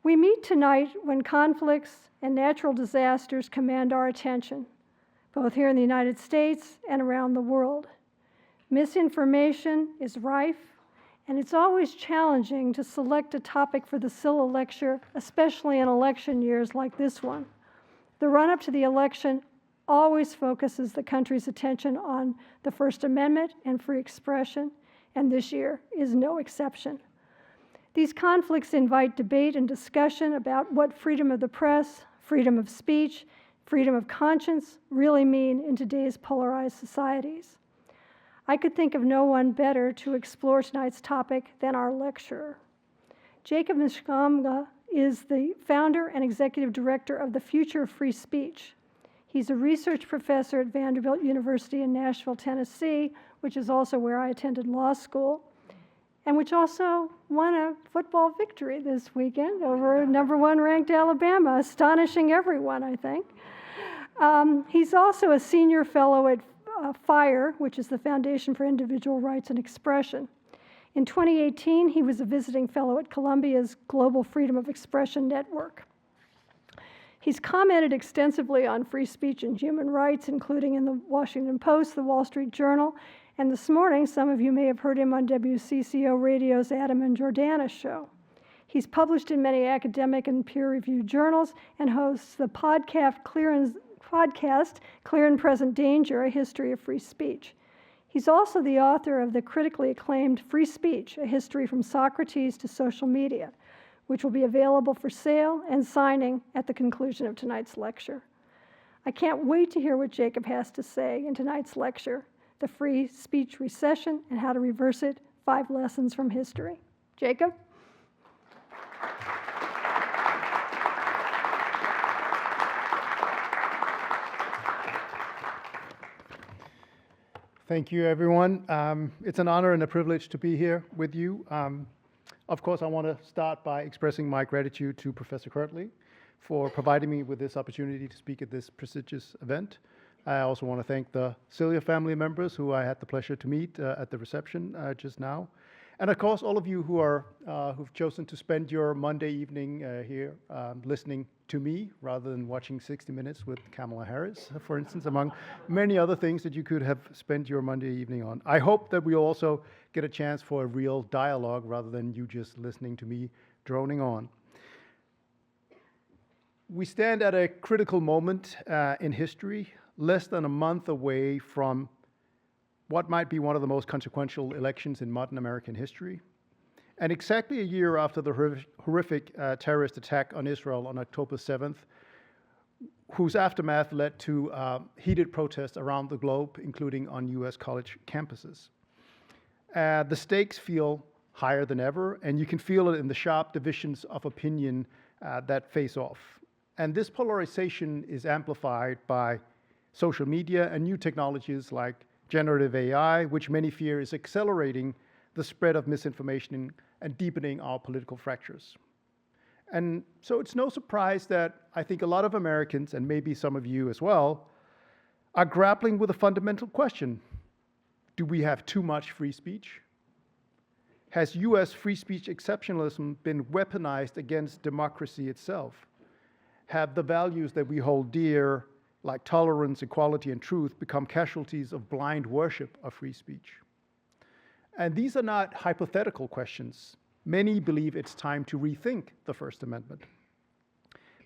We meet tonight when conflicts and natural disasters command our attention, both here in the United States and around the world. Misinformation is rife, and it's always challenging to select a topic for the Silha lecture, especially in election years like this one. The run-up to the election always focuses the country's attention on the First Amendment and free expression, and this year is no exception. These conflicts invite debate and discussion about what freedom of the press, freedom of speech, freedom of conscience really mean in today's polarized societies. I could think of no one better to explore tonight's topic than our lecturer. Jacob Mshangama is the founder and executive director of the Future of Free Speech. He's a research professor at Vanderbilt University in Nashville, Tennessee, which is also where I attended law school, and which also won a football victory this weekend over #1 ranked Alabama, astonishing everyone, I think. He's also a senior fellow at FIRE, which is the Foundation for Individual Rights and Expression. In 2018, he was a visiting fellow at Columbia's Global Freedom of Expression Network. He's commented extensively on free speech and human rights, including in the Washington Post, the Wall Street Journal, and this morning, some of you may have heard him on WCCO Radio's Adam and Jordana show. He's published in many academic and peer-reviewed journals and hosts the podcast Clear and Present Danger, A History of Free Speech. He's also the author of the critically acclaimed Free Speech, A History from Socrates to Social Media, which will be available for sale and signing at the conclusion of tonight's lecture. I can't wait to hear what Jacob has to say in tonight's lecture, The Free Speech Recession and How to Reverse It, 5 Lessons from History. Jacob? Thank you, everyone. It's an honor and a privilege to be here with you. Of course, I want to start by expressing my gratitude to Professor Kirtley for providing me with this opportunity to speak at this prestigious event. I also want to thank the Silha family members who I had the pleasure to meet at the reception just now. And of course, all of you who've chosen to spend your Monday evening here listening to me rather than watching 60 Minutes with Kamala Harris, for instance, among many other things that you could have spent your Monday evening on. I hope that we also get a chance for a real dialogue rather than you just listening to me droning on. We stand at a critical moment in history, less than a month away from what might be one of the most consequential elections in modern American history, and exactly a year after the horrific terrorist attack on Israel on October 7th, whose aftermath led to heated protests around the globe, including on US college campuses. The stakes feel higher than ever, and you can feel it in the sharp divisions of opinion that face off. And this polarization is amplified by social media and new technologies like generative AI, which many fear is accelerating the spread of misinformation and deepening our political fractures. And so it's no surprise that I think a lot of Americans, and maybe some of you as well, are grappling with a fundamental question. Do we have too much free speech? Has US free speech exceptionalism been weaponized against democracy itself? Have the values that we hold dear, like tolerance, equality, and truth, become casualties of blind worship of free speech? And these are not hypothetical questions. Many believe it's time to rethink the First Amendment.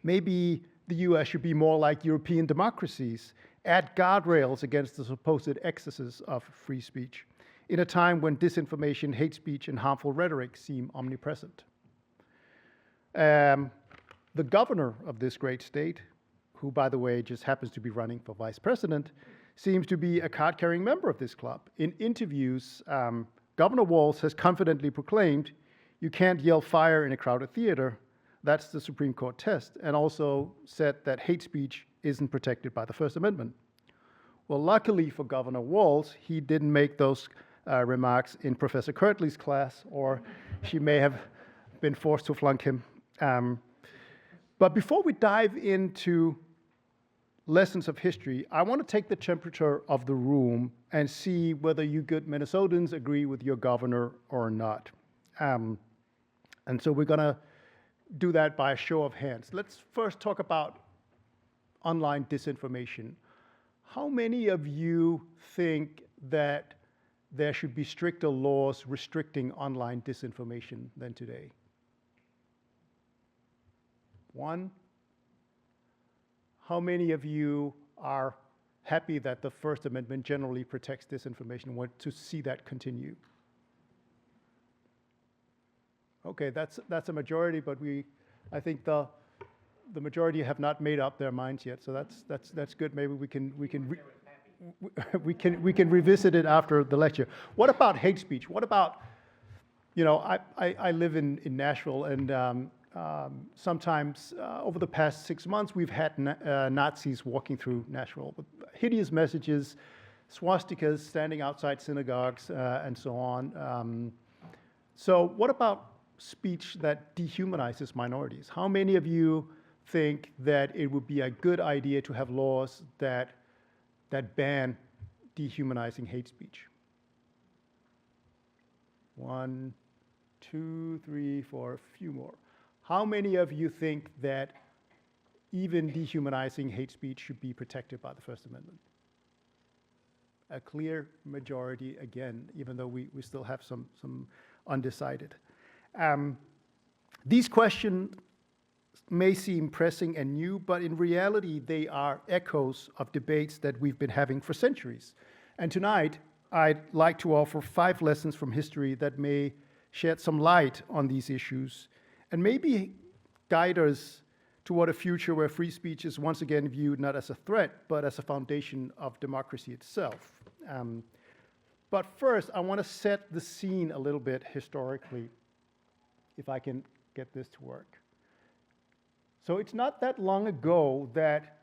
Maybe the US should be more like European democracies, add guardrails against the supposed excesses of free speech, in a time when disinformation, hate speech, and harmful rhetoric seem omnipresent. The governor of this great state, who, by the way, just happens to be running for vice president, seems to be a card-carrying member of this club. In interviews, Governor Walz has confidently proclaimed, "You can't yell fire in a crowded theater. That's the Supreme Court test," and also said that hate speech isn't protected by the First Amendment. Well, luckily for Governor Walz, he didn't make those remarks in Professor Kirtley's class, or she may have been forced to flunk him. But before we dive into lessons of history, I want to take the temperature of the room and see whether you good Minnesotans agree with your governor or not. And so we're going to do that by a show of hands. Let's first talk about online disinformation. How many of you think that there should be stricter laws restricting online disinformation than today? One. How many of you are happy that the First Amendment generally protects disinformation and want to see that continue? Okay, that's a majority, but I think the majority have not made up their minds yet. So that's good. Maybe we can revisit it after the lecture. What about hate speech? What about, I live in Nashville, and sometimes over the past 6 months we've had Nazis walking through Nashville with hideous messages, swastikas standing outside synagogues, and so on. So what about speech that dehumanizes minorities? How many of you think that it would be a good idea to have laws that ban dehumanizing hate speech? 1, 2, 3, 4, a few more. How many of you think that even dehumanizing hate speech should be protected by the First Amendment? A clear majority again, even though we still have some undecided. These questions may seem pressing and new, but in reality, they are echoes of debates that we've been having for centuries. And tonight, I'd like to offer 5 lessons from history that may shed some light on these issues and maybe guide us toward a future where free speech is once again viewed not as a threat, but as a foundation of democracy itself. But first, I want to set the scene a little bit historically, if I can get this to work. So it's not that long ago that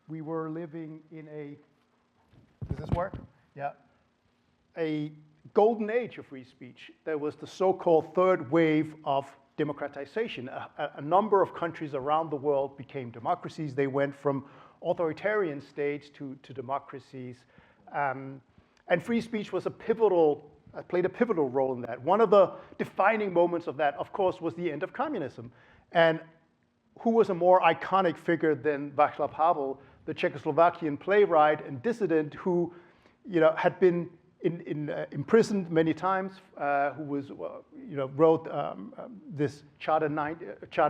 we were living in does this work? Yeah. A golden age of free speech. There was the so-called third wave of democratization. A number of countries around the world became democracies. They went from authoritarian states to democracies. And free speech was played a pivotal role in that. One of the defining moments of that, of course, was the end of communism. And who was a more iconic figure than Václav Havel, the Czechoslovakian playwright and dissident who, had been imprisoned many times, who was, wrote this Charter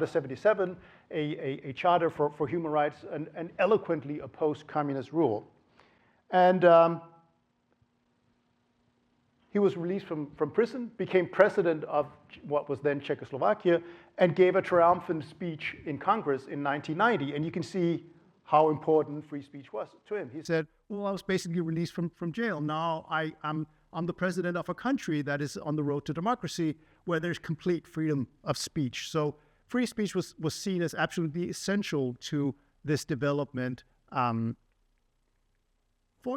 77, a charter for human rights, and eloquently opposed communist rule. And he was released from prison, became president of what was then Czechoslovakia, and gave a triumphant speech in Congress in 1990. And you can see how important free speech was to him. He said, well, I was basically released from jail. Now I'm the president of a country that is on the road to democracy where there's complete freedom of speech. So free speech was seen as absolutely essential to this development. 4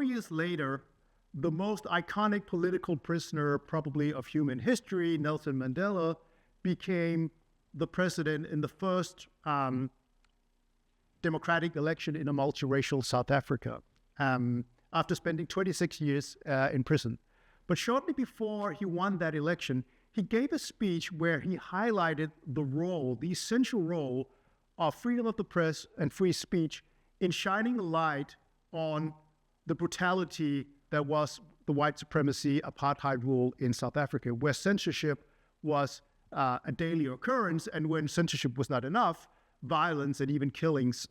years later, the most iconic political prisoner probably of human history, Nelson Mandela, became the president in the first democratic election in a multiracial South Africa, after spending 26 years in prison. But shortly before he won that election, he gave a speech where he highlighted the essential role of freedom of the press and free speech in shining a light on the brutality that was the white supremacy apartheid rule in South Africa, where censorship was a daily occurrence, and when censorship was not enough, violence and even killings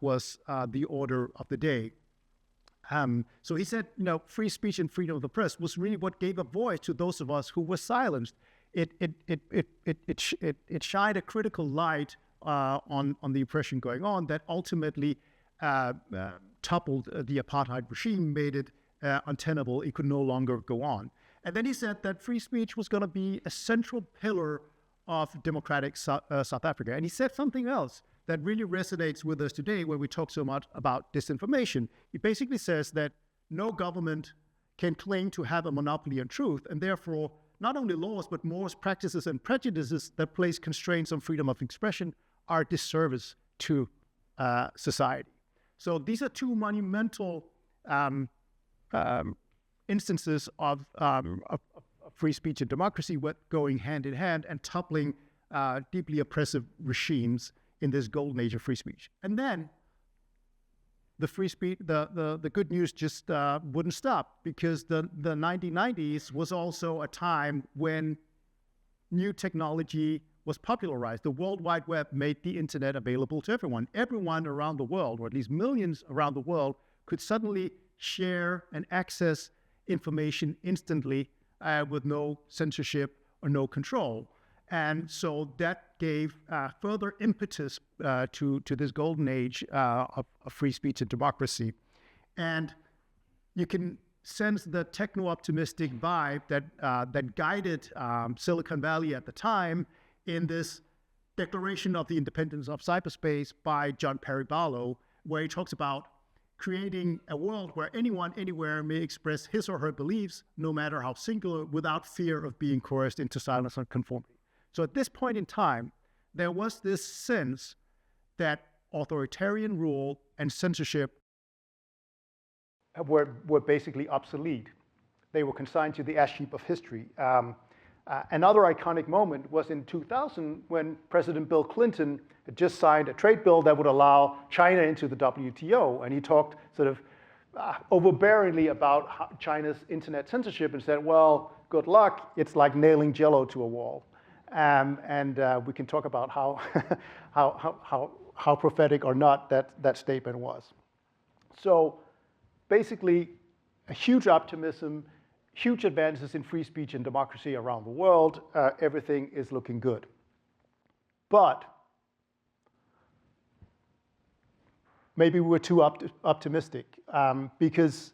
was the order of the day. So he said, free speech and freedom of the press was really what gave a voice to those of us who were silenced. It shined a critical light on the oppression going on that ultimately toppled the apartheid regime, made it untenable. It could no longer go on. And then he said that free speech was going to be a central pillar of democratic South Africa. And he said something else that really resonates with us today when we talk so much about disinformation. He basically says that no government can claim to have a monopoly on truth, and therefore not only laws, but mores, practices, and prejudices that place constraints on freedom of expression are a disservice to society. So these are two monumental instances of free speech and democracy going hand in hand and toppling deeply oppressive regimes in this golden age of free speech. And then the free speech, the good news just wouldn't stop, because the 1990s was also a time when new technology was popularized. The World Wide Web made the internet available to everyone. Everyone around the world, or at least millions around the world, could suddenly share and access information instantly with no censorship or no control. And so that gave further impetus to this golden age of free speech and democracy. And you can sense the techno-optimistic vibe that guided Silicon Valley at the time in this Declaration of the Independence of Cyberspace by John Perry Barlow, where he talks about creating a world where anyone, anywhere may express his or her beliefs, no matter how singular, without fear of being coerced into silence or conformity. So at this point in time, there was this sense that authoritarian rule and censorship were basically obsolete. They were consigned to the ash heap of history. Another iconic moment was in 2000 when President Bill Clinton had just signed a trade bill that would allow China into the WTO. And he talked sort of overbearingly about China's internet censorship and said, well, good luck. It's like nailing Jello to a wall. And we can talk about how prophetic or not that statement was. So basically, a huge optimism, huge advances in free speech and democracy around the world. Everything is looking good. But maybe we were too optimistic, because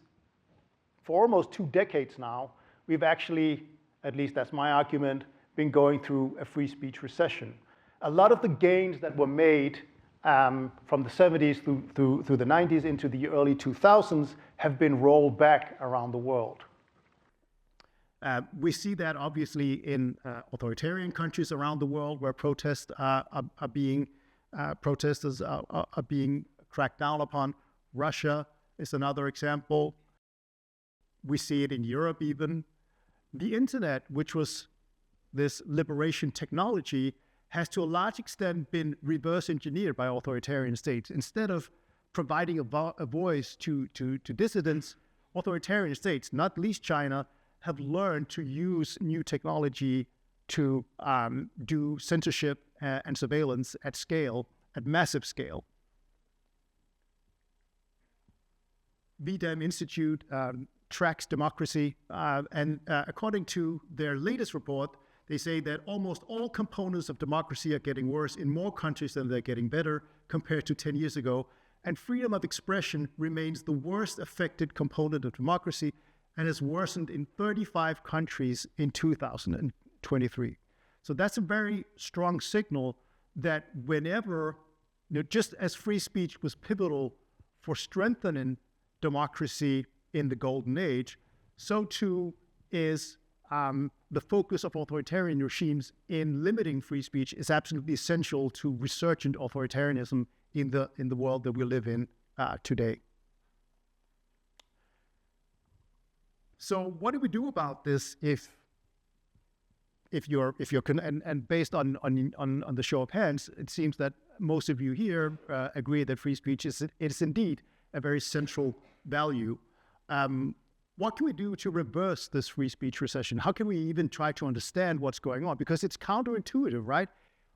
for almost 2 decades now, we've actually, at least that's my argument, been going through a free speech recession. A lot of the gains that were made from the 70s through the 90s into the early 2000s have been rolled back around the world. We see that obviously in authoritarian countries around the world, where protesters are being cracked down upon. Russia is another example. We see it in Europe even. The internet, which was this liberation technology, has to a large extent been reverse engineered by authoritarian states. Instead of providing a voice to dissidents, authoritarian states, not least China, have learned to use new technology to do censorship and surveillance at scale, at massive scale. VDEM Institute tracks democracy, and according to their latest report, they say that almost all components of democracy are getting worse in more countries than they're getting better compared to 10 years ago. And freedom of expression remains the worst affected component of democracy and has worsened in 35 countries in 2023. So that's a very strong signal that whenever, just as free speech was pivotal for strengthening democracy in the golden age, so too is the focus of authoritarian regimes in limiting free speech is absolutely essential to resurgent authoritarianism in the world that we live in today. So what do we do about this if you're based on the show of hands, it seems that most of you here agree that free speech is indeed a very central value. What can we do to reverse this free speech recession? How can we even try to understand what's going on? Because it's counterintuitive, right?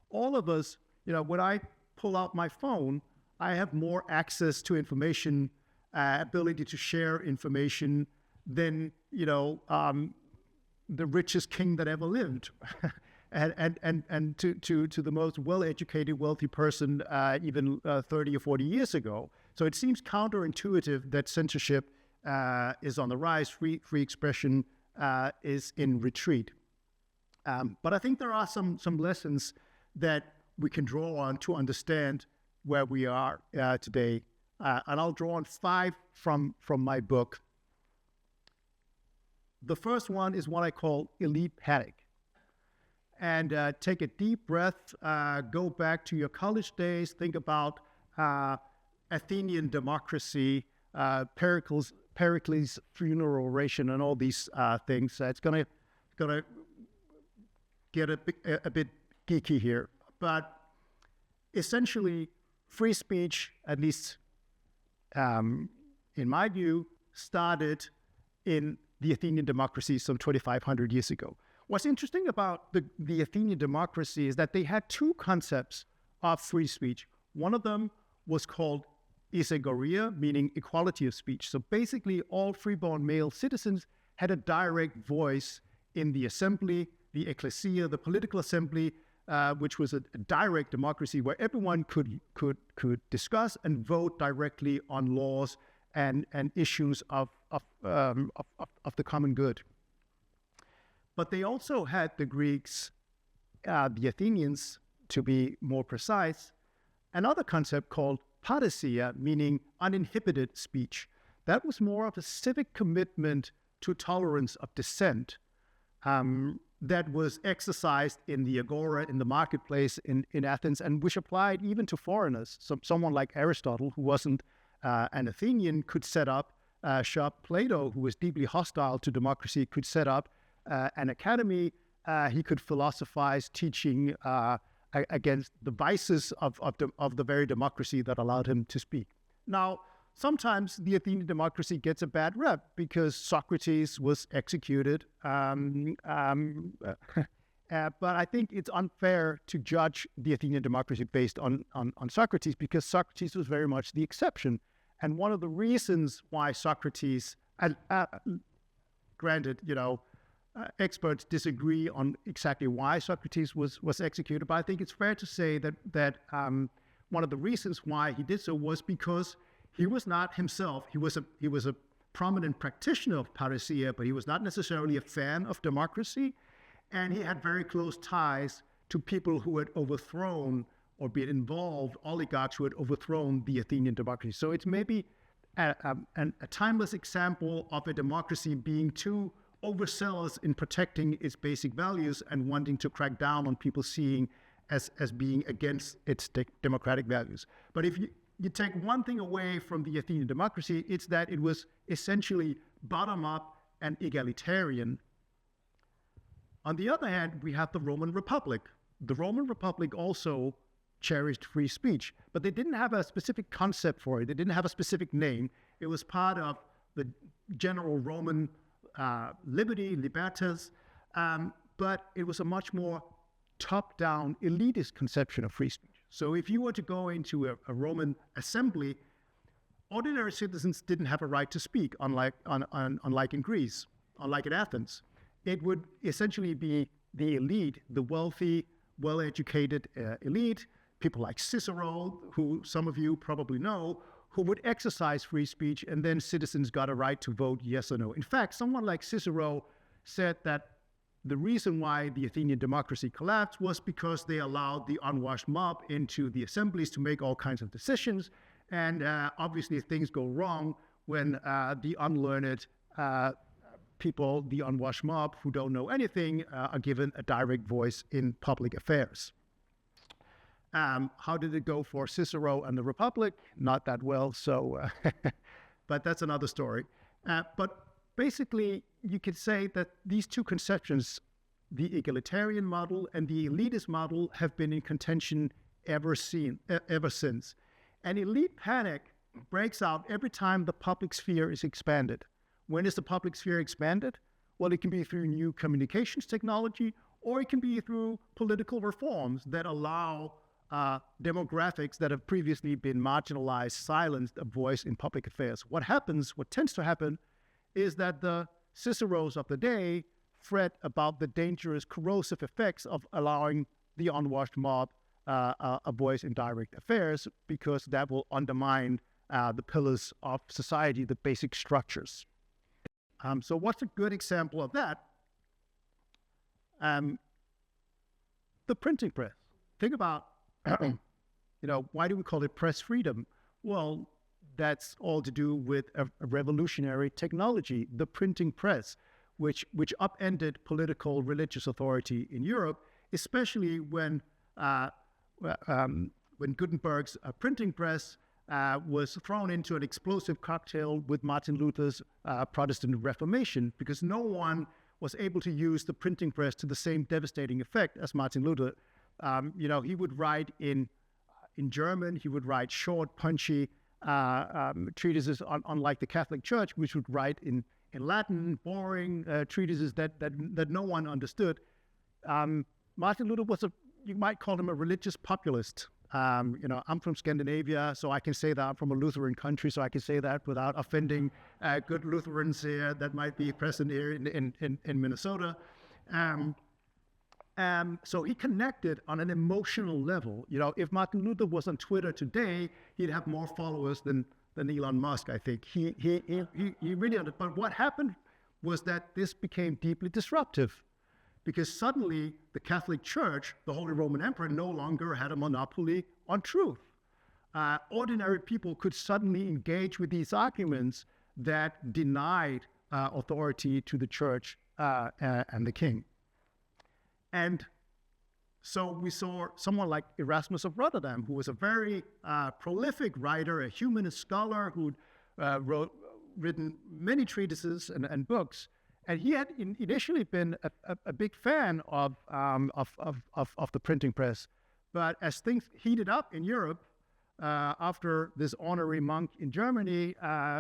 All of us, when I pull out my phone, I have more access to information, ability to share information than, the richest king that ever lived. and to the most well-educated, wealthy person even 30 or 40 years ago. So it seems counterintuitive that censorship is on the rise, free expression is in retreat. But I think there are some lessons that we can draw on to understand where we are today. And I'll draw on 5 from my book. The first one is what I call elite panic. And take a deep breath, go back to your college days, think about Athenian democracy, Pericles' funeral oration, and all these things. It's gonna get a bit geeky here, but essentially, free speech, at least in my view, started in the Athenian democracy some 2,500 years ago. What's interesting about the Athenian democracy is that they had two concepts of free speech. One of them was called isegoria, meaning equality of speech. So basically, all freeborn male citizens had a direct voice in the assembly, the ecclesia, the political assembly, which was a direct democracy where everyone could discuss and vote directly on laws and issues of the common good. But they also had, the Greeks, the Athenians, to be more precise, another concept called parousia, meaning uninhibited speech. That was more of a civic commitment to tolerance of dissent that was exercised in the agora, in the marketplace in Athens, and which applied even to foreigners. So someone like Aristotle, who wasn't an Athenian, could set up shop. Plato, who was deeply hostile to democracy, could set up an academy. He could philosophize, teaching against the vices of the very democracy that allowed him to speak. Now, sometimes the Athenian democracy gets a bad rep because Socrates was executed. But I think it's unfair to judge the Athenian democracy based on Socrates, because Socrates was very much the exception. And one of the reasons why Socrates, granted, experts disagree on exactly why Socrates was executed, but I think it's fair to say that one of the reasons why he did so was because he was not himself. He was a prominent practitioner of parousia, but he was not necessarily a fan of democracy, and he had very close ties to people who had overthrown or been involved, oligarchs who had overthrown the Athenian democracy. So it's maybe a timeless example of a democracy being too overzealous in protecting its basic values and wanting to crack down on people seeing as being against its democratic values. But if you take one thing away from the Athenian democracy, it's that it was essentially bottom-up and egalitarian. On the other hand, we have the Roman Republic. The Roman Republic also cherished free speech, but they didn't have a specific concept for it. They didn't have a specific name. It was part of the general Roman liberty, libertas, but it was a much more top-down, elitist conception of free speech. So if you were to go into a Roman assembly, ordinary citizens didn't have a right to speak, unlike in Greece, unlike in Athens. It would essentially be the elite, the wealthy, well-educated elite, people like Cicero, who some of you probably know, who would exercise free speech, and then citizens got a right to vote yes or no. In fact, someone like Cicero said that the reason why the Athenian democracy collapsed was because they allowed the unwashed mob into the assemblies to make all kinds of decisions, and obviously things go wrong when the unlearned people, the unwashed mob who don't know anything, are given a direct voice in public affairs. How did it go for Cicero and the Republic? Not that well, so, but that's another story. But basically, you could say that these two conceptions, the egalitarian model and the elitist model, have been in contention ever since. An elite panic breaks out every time the public sphere is expanded. When is the public sphere expanded? Well, it can be through new communications technology, or it can be through political reforms that allow demographics that have previously been marginalized, silenced, a voice in public affairs. What tends to happen, is that the Ciceros of the day fret about the dangerous, corrosive effects of allowing the unwashed mob a voice in direct affairs, because that will undermine the pillars of society, the basic structures. So what's a good example of that? The printing press. Think about, why do we call it press freedom? Well, that's all to do with a revolutionary technology, the printing press, which upended political religious authority in Europe, especially when Gutenberg's printing press was thrown into an explosive cocktail with Martin Luther's Protestant Reformation, because no one was able to use the printing press to the same devastating effect as Martin Luther. He would write in German. He would write short, punchy treatises, unlike the Catholic Church, which would write in Latin, boring treatises that no one understood. Martin Luther you might call him a religious populist. I'm from Scandinavia, so I can say that. I'm from a Lutheran country, so I can say that without offending good Lutherans here that might be present here in Minnesota. So he connected on an emotional level. If Martin Luther was on Twitter today, he'd have more followers than Elon Musk, I think. He really understood. But what happened was that this became deeply disruptive, because suddenly the Catholic Church, the Holy Roman Emperor, no longer had a monopoly on truth. Ordinary people could suddenly engage with these arguments that denied authority to the Church and the king. And so we saw someone like Erasmus of Rotterdam, who was a very prolific writer, a humanist scholar who'd written many treatises and books. And he had initially been a big fan of the printing press. But as things heated up in Europe, after this honorary monk in Germany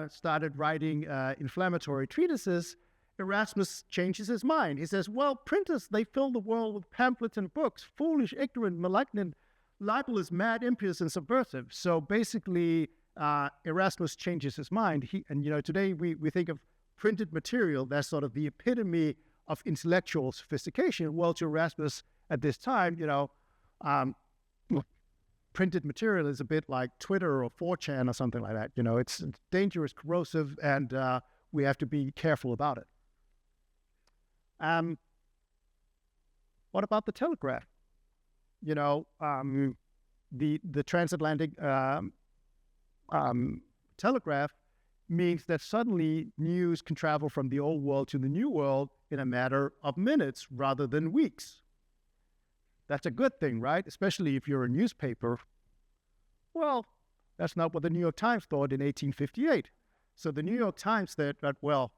started writing inflammatory treatises, Erasmus changes his mind. He says, well, printers, they fill the world with pamphlets and books, foolish, ignorant, malignant, libelous, mad, impious, and subversive. So basically, Erasmus changes his mind. Today we think of printed material, that's sort of the epitome of intellectual sophistication. Well, to Erasmus at this time, printed material is a bit like Twitter or 4chan or something like that. It's dangerous, corrosive, and we have to be careful about it. What about the telegraph? The transatlantic telegraph means that suddenly news can travel from the old world to the new world in a matter of minutes rather than weeks. That's a good thing, right? Especially if you're a newspaper. Well, that's not what the New York Times thought in 1858. So the New York Times said that, well,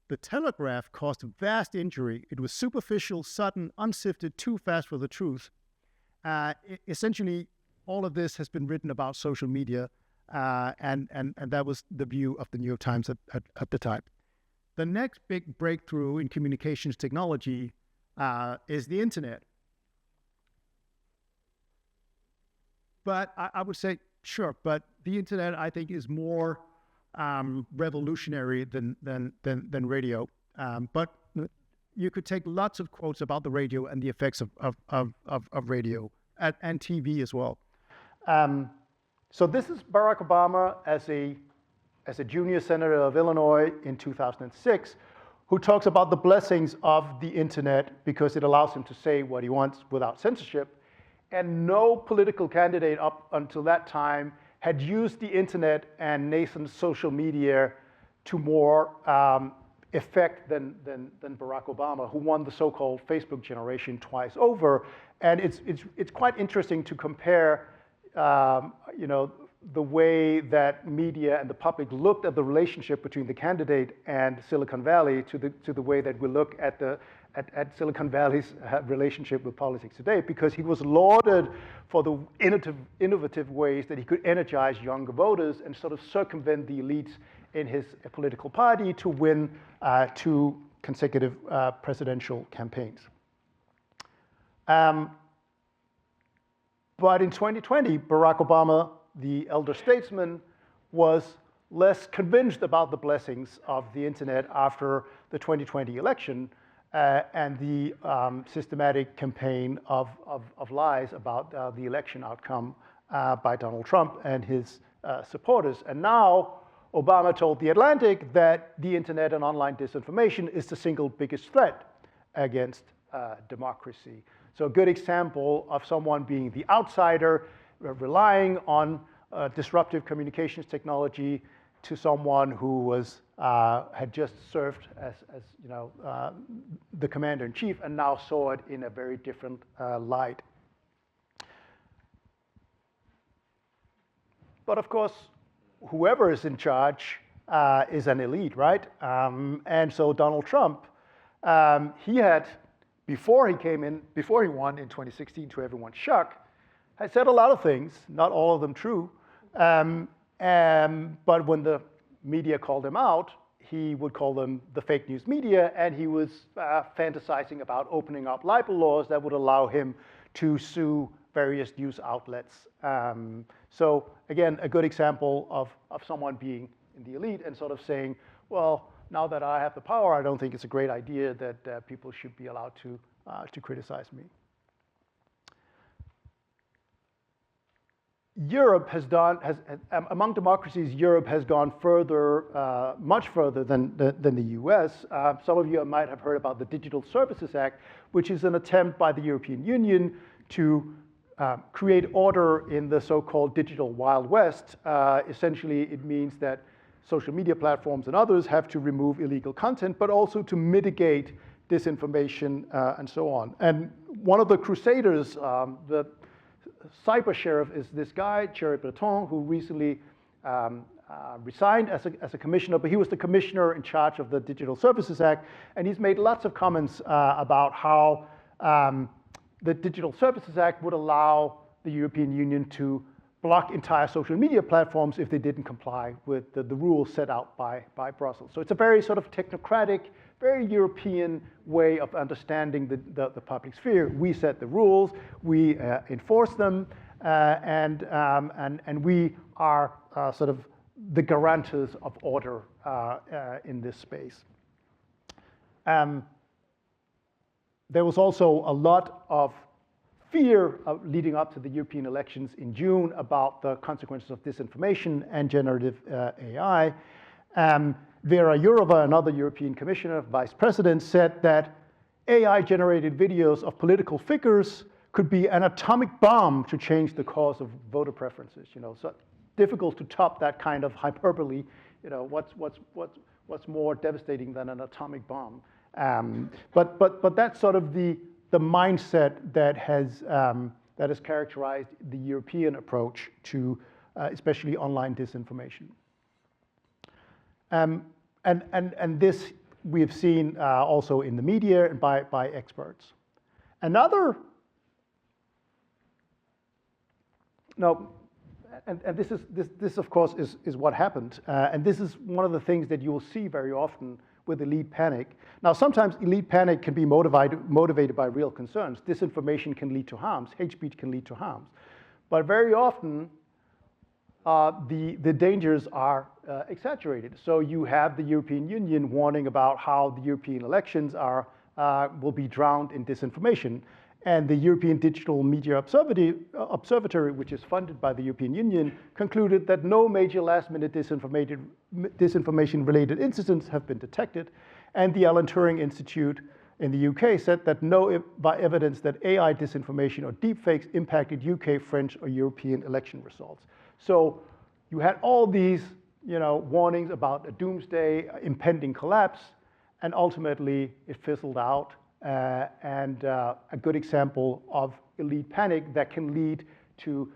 the telegraph caused vast injury. It was superficial, sudden, unsifted, too fast for the truth. Essentially, all of this has been written about social media, and that was the view of the New York Times at the time. The next big breakthrough in communications technology is the internet. But I would say, sure, but the internet, I think, is more revolutionary than radio. But you could take lots of quotes about the radio and the effects of radio and TV as well. So this is Barack Obama as a junior senator of Illinois in 2006, who talks about the blessings of the internet because it allows him to say what he wants without censorship. And no political candidate up until that time had used the internet and nascent social media to more effect than Barack Obama, who won the so-called Facebook generation twice over. And it's quite interesting to compare, the way that media and the public looked at the relationship between the candidate and Silicon Valley to the way that we look at Silicon Valley's relationship with politics today, because he was lauded for the innovative ways that he could energize younger voters and sort of circumvent the elites in his political party to win 2 consecutive presidential campaigns. But in 2020, Barack Obama, the elder statesman, was less convinced about the blessings of the internet after the 2020 election and the systematic campaign of lies about the election outcome by Donald Trump and his supporters. And now Obama told The Atlantic that the internet and online disinformation is the single biggest threat against democracy. So a good example of someone being the outsider, relying on disruptive communications technology, to someone who was had just served as the commander-in-chief and now saw it in a very different light. But of course, whoever is in charge is an elite, right? And so Donald Trump, he had before he won in 2016 to everyone's shock, had said a lot of things, not all of them true. But when the media called him out, he would call them the fake news media, and he was fantasizing about opening up libel laws that would allow him to sue various news outlets. So again, a good example of someone being in the elite and sort of saying, well, now that I have the power, I don't think it's a great idea that people should be allowed to criticize me. Europe among democracies, Europe has gone further, much further than the US. Some of you might have heard about the Digital Services Act, which is an attempt by the European Union to create order in the so-called digital Wild West. Essentially, it means that social media platforms and others have to remove illegal content, but also to mitigate disinformation and so on. And one of the crusaders, the cyber sheriff, is this guy, Thierry Breton, who recently resigned as a commissioner, but he was the commissioner in charge of the Digital Services Act, and he's made lots of comments about how the Digital Services Act would allow the European Union to block entire social media platforms if they didn't comply with the rules set out by Brussels. So it's a very sort of technocratic, very European way of understanding the public sphere. We set the rules, we enforce them, and we are sort of the guarantors of order in this space. There was also a lot of fear leading up to the European elections in June about the consequences of disinformation and generative AI. Vera Jourova, another European commissioner, vice president, said that AI-generated videos of political figures could be an atomic bomb to change the course of voter preferences. So difficult to top that kind of hyperbole. What's more devastating than an atomic bomb? But that's sort of the mindset that has characterized the European approach to especially online disinformation. And this we have seen also in the media and by experts. Another, and this of course is what happened, and this is one of the things that you will see very often with elite panic. Now, sometimes elite panic can be motivated by real concerns. Disinformation can lead to harms. Hate speech can lead to harms. But very often, the dangers are exaggerated. So you have the European Union warning about how the European elections will be drowned in disinformation. And the European Digital Media Observatory, which is funded by the European Union, concluded that no major last-minute disinformation-related incidents have been detected. And the Alan Turing Institute in the UK said that no evidence that AI disinformation or deepfakes impacted UK, French, or European election results. So you had all these warnings about a doomsday, impending collapse, and ultimately it fizzled out. And a good example of elite panic that can lead to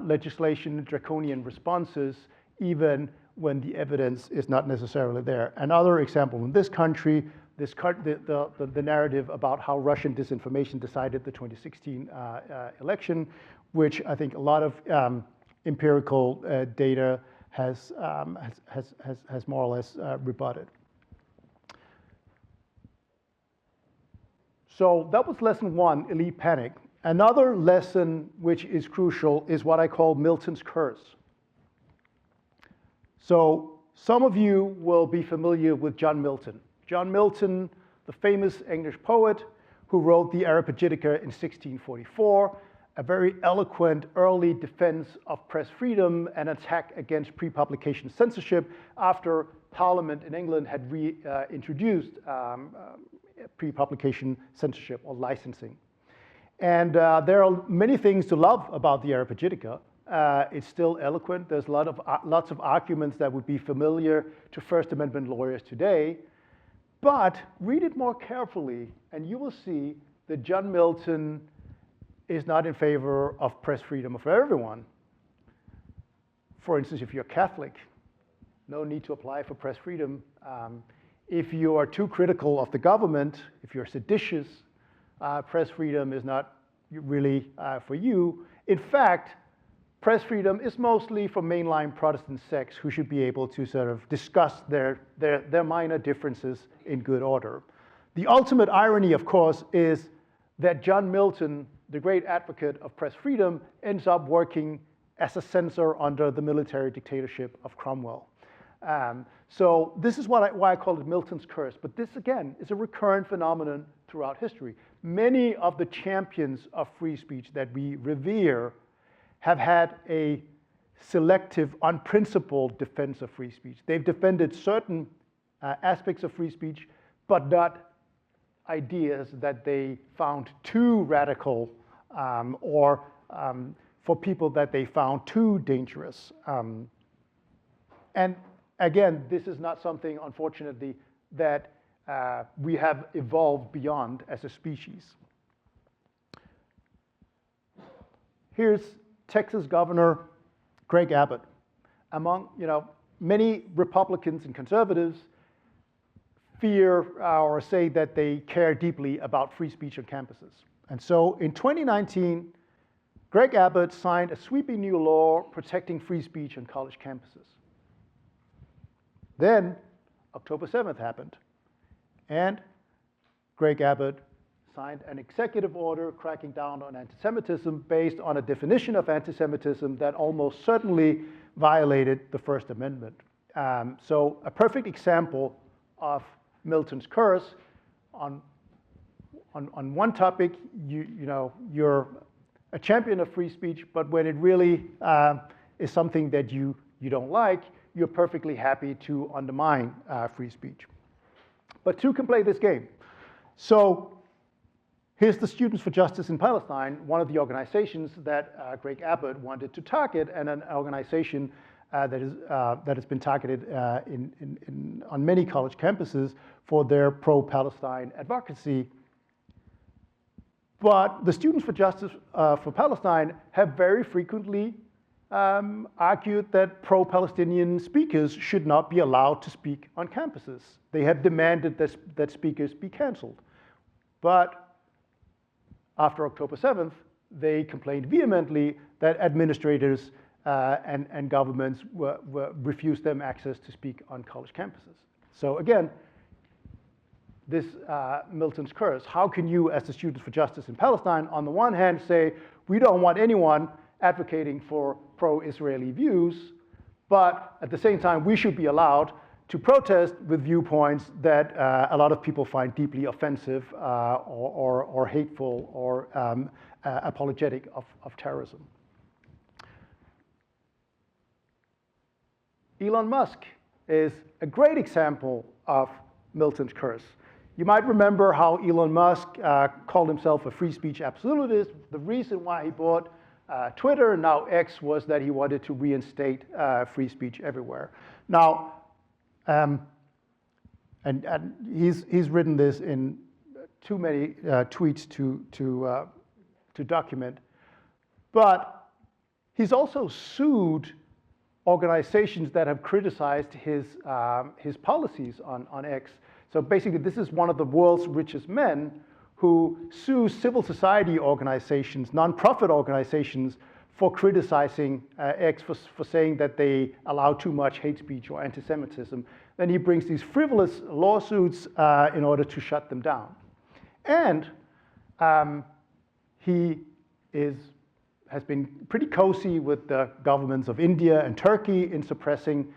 legislation, draconian responses, even when the evidence is not necessarily there. Another example in this country, the narrative about how Russian disinformation decided the 2016 election, which I think a lot of empirical data has more or less rebutted. So that was lesson one, elite panic. Another lesson which is crucial is what I call Milton's curse. So some of you will be familiar with John Milton. John Milton, the famous English poet who wrote the Areopagitica in 1644, a very eloquent early defense of press freedom and attack against pre-publication censorship after Parliament in England had reintroduced pre-publication censorship or licensing. And there are many things to love about the Areopagitica. It's still eloquent. There's lots of arguments that would be familiar to First Amendment lawyers today. But read it more carefully, and you will see that John Milton is not in favor of press freedom for everyone. For instance, if you're Catholic, no need to apply for press freedom. If you are too critical of the government, if you're seditious, press freedom is not really for you. In fact, press freedom is mostly for mainline Protestant sects who should be able to sort of discuss their minor differences in good order. The ultimate irony, of course, is that John Milton, the great advocate of press freedom, ends up working as a censor under the military dictatorship of Cromwell. So this is why I call it Milton's curse. But this, again, is a recurrent phenomenon throughout history. Many of the champions of free speech that we revere have had a selective, unprincipled defense of free speech. They've defended certain aspects of free speech, but not ideas that they found too radical or for people that they found too dangerous. And again, this is not something, unfortunately, that we have evolved beyond as a species. Here's Texas Governor Greg Abbott. Among many Republicans and conservatives fear or say that they care deeply about free speech on campuses. And so in 2019, Greg Abbott signed a sweeping new law protecting free speech on college campuses. Then October 7th happened, and Greg Abbott signed an executive order cracking down on anti-Semitism based on a definition of anti-Semitism that almost certainly violated the First Amendment. So a perfect example of Milton's curse. On one topic, you're a champion of free speech, but when it really is something that you don't like, you're perfectly happy to undermine free speech. But two can play this game. So here's the Students for Justice in Palestine, one of the organizations that Greg Abbott wanted to target, and an organization that has been targeted on many college campuses for their pro-Palestine advocacy. But the Students for Justice for Palestine have very frequently argued that pro-Palestinian speakers should not be allowed to speak on campuses. They have demanded that speakers be canceled. But after October 7th, they complained vehemently that administrators and governments refused them access to speak on college campuses. So again, this Milton's curse. How can you, as the Students for Justice in Palestine, on the one hand say, we don't want anyone advocating for pro-Israeli views, but at the same time, we should be allowed to protest with viewpoints that a lot of people find deeply offensive or hateful or apologetic of terrorism. Elon Musk is a great example of Milton's curse. You might remember how Elon Musk called himself a free speech absolutist. The reason why he bought Twitter, now X, was that he wanted to reinstate free speech everywhere. Now, and he's written this in too many tweets to document, but he's also sued organizations that have criticized his policies on X. So basically, this is one of the world's richest men who sues civil society organizations, nonprofit organizations, for criticizing X, for saying that they allow too much hate speech or anti-Semitism. Then he brings these frivolous lawsuits in order to shut them down. And he has been pretty cozy with the governments of India and Turkey in suppressing,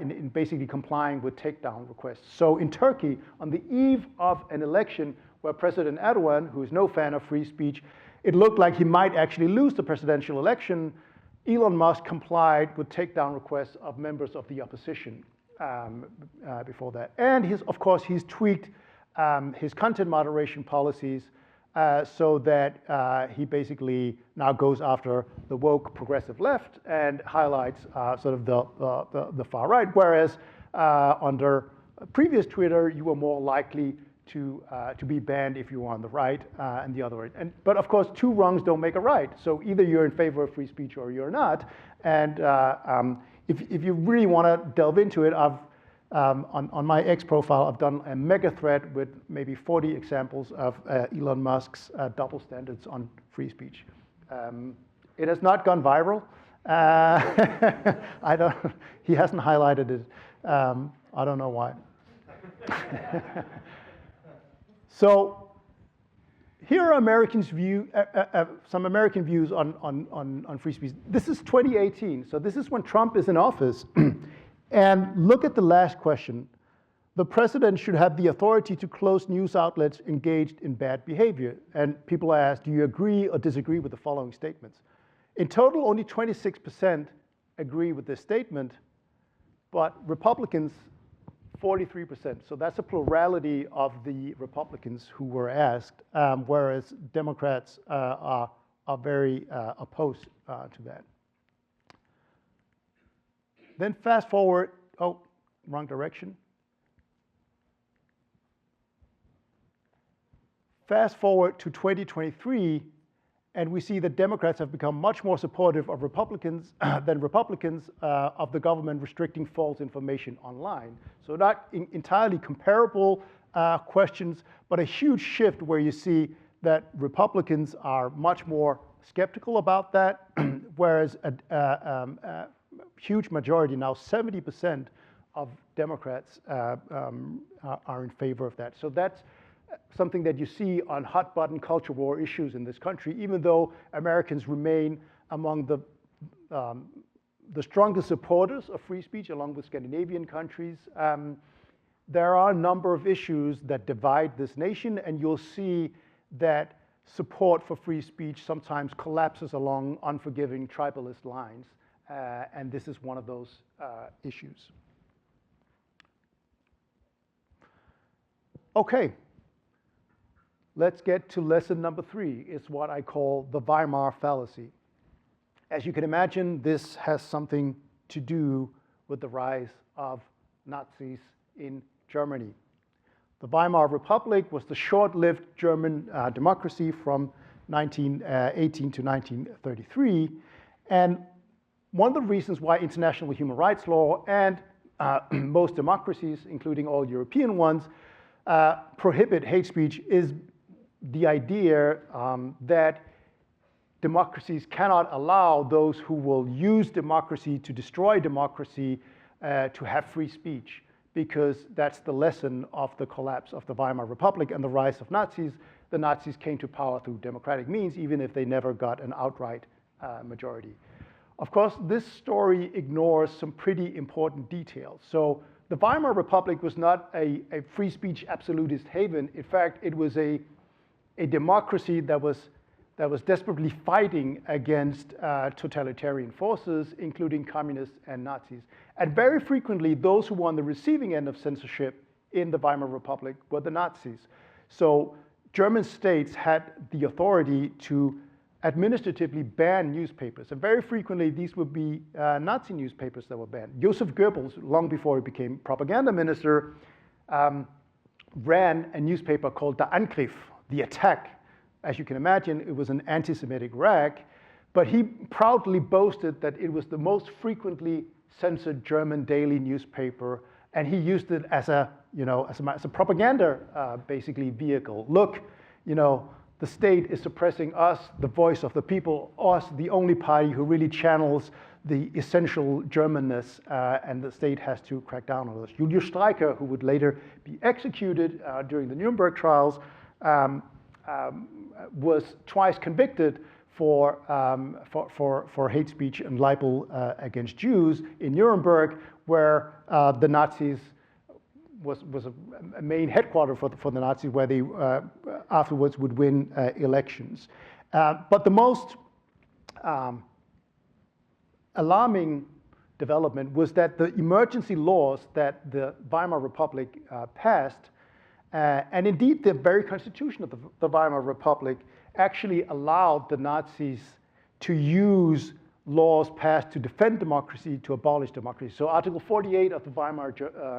in basically complying with takedown requests. So in Turkey, on the eve of an election where President Erdogan, who is no fan of free speech, it looked like he might actually lose the presidential election, Elon Musk complied with takedown requests of members of the opposition before that. And of course, he's tweaked his content moderation policies so that he basically now goes after the woke progressive left and highlights sort of the far right, whereas under previous Twitter, you were more likely to be banned if you were on the right and the other way. But of course, two wrongs don't make a right. So either you're in favor of free speech or you're not. And if you really want to delve into it, On my X profile, I've done a mega thread with maybe 40 examples of Elon Musk's double standards on free speech. It has not gone viral. He hasn't highlighted it. I don't know why. So here are some American views on free speech. This is 2018, so this is when Trump is in office. And look at the last question. The president should have the authority to close news outlets engaged in bad behavior. And people are asked, do you agree or disagree with the following statements? In total, only 26% agree with this statement, but Republicans, 43%. So that's a plurality of the Republicans who were asked, whereas Democrats are very opposed to that. Then fast forward, oh, wrong direction. Fast forward to 2023, and we see that Democrats have become much more supportive of Republicans than Republicans of the government restricting false information online. So not entirely comparable questions, but a huge shift where you see that Republicans are much more skeptical about that, whereas a huge majority, now 70% of Democrats are in favor of that. So that's something that you see on hot button culture war issues in this country, even though Americans remain among the strongest supporters of free speech, along with Scandinavian countries. There are a number of issues that divide this nation, and you'll see that support for free speech sometimes collapses along unforgiving tribalist lines, and this is one of those issues. Okay. Let's get to lesson number 3. It's what I call the Weimar fallacy. As you can imagine, this has something to do with the rise of Nazis in Germany. The Weimar Republic was the short-lived German democracy from 1918 to 1933. And one of the reasons why international human rights law and most democracies, including all European ones, prohibit hate speech is the idea that democracies cannot allow those who will use democracy to destroy democracy to have free speech, because that's the lesson of the collapse of the Weimar Republic and the rise of Nazis. The Nazis came to power through democratic means, even if they never got an outright majority. Of course, this story ignores some pretty important details. So the Weimar Republic was not a free speech absolutist haven. In fact, it was a democracy that was desperately fighting against totalitarian forces, including communists and Nazis. And very frequently, those who were on the receiving end of censorship in the Weimar Republic were the Nazis. So German states had the authority to administratively ban newspapers. And very frequently, these would be Nazi newspapers that were banned. Joseph Goebbels, long before he became propaganda minister, ran a newspaper called Der Angriff, the attack. As you can imagine, it was an anti-Semitic rag, but he proudly boasted that it was the most frequently censored German daily newspaper, and he used it as a propaganda, basically, vehicle. Look, the state is suppressing us, the voice of the people, us, the only party who really channels the essential Germanness, and the state has to crack down on this. Julius Streicher, who would later be executed during the Nuremberg trials, was twice convicted for hate speech and libel against Jews in Nuremberg, where the Nazis was a main headquarter for the Nazis, where they afterwards would win elections. But the most alarming development was that the emergency laws that the Weimar Republic passed, and indeed the very constitution of the Weimar Republic, actually allowed the Nazis to use laws passed to defend democracy to abolish democracy. So Article 48 of the Weimar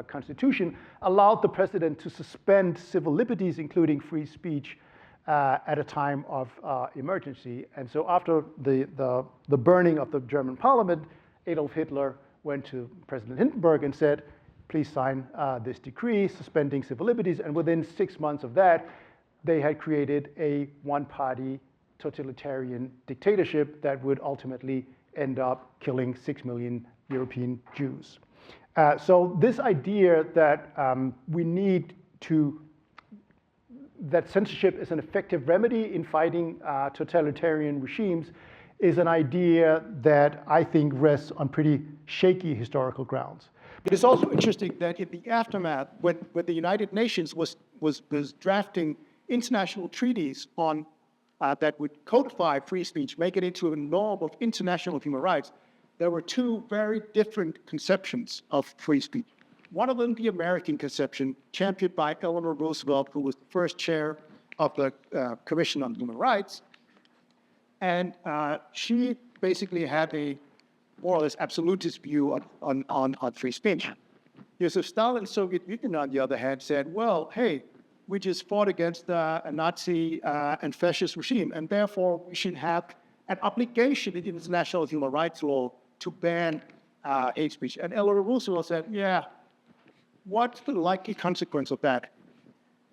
Constitution allowed the president to suspend civil liberties, including free speech, at a time of emergency. And so after the burning of the German parliament, Adolf Hitler went to President Hindenburg and said, please sign this decree suspending civil liberties. And within 6 months of that, they had created a one-party totalitarian dictatorship that would ultimately end up killing 6 million European Jews. So this idea that that censorship is an effective remedy in fighting totalitarian regimes is an idea that I think rests on pretty shaky historical grounds. It is also interesting that in the aftermath, when the United Nations was drafting international treaties on that would codify free speech, make it into a norm of international human rights, there were two very different conceptions of free speech. One of them, the American conception, championed by Eleanor Roosevelt, who was the first chair of the Commission on Human Rights. And she basically had a more or less absolutist view on free speech. Joseph Stalin's Soviet Union, on the other hand, said, well, hey, we just fought against a Nazi and fascist regime, and therefore we should have an obligation in international human rights law to ban hate speech. And Eleanor Roosevelt said, yeah, what's the likely consequence of that?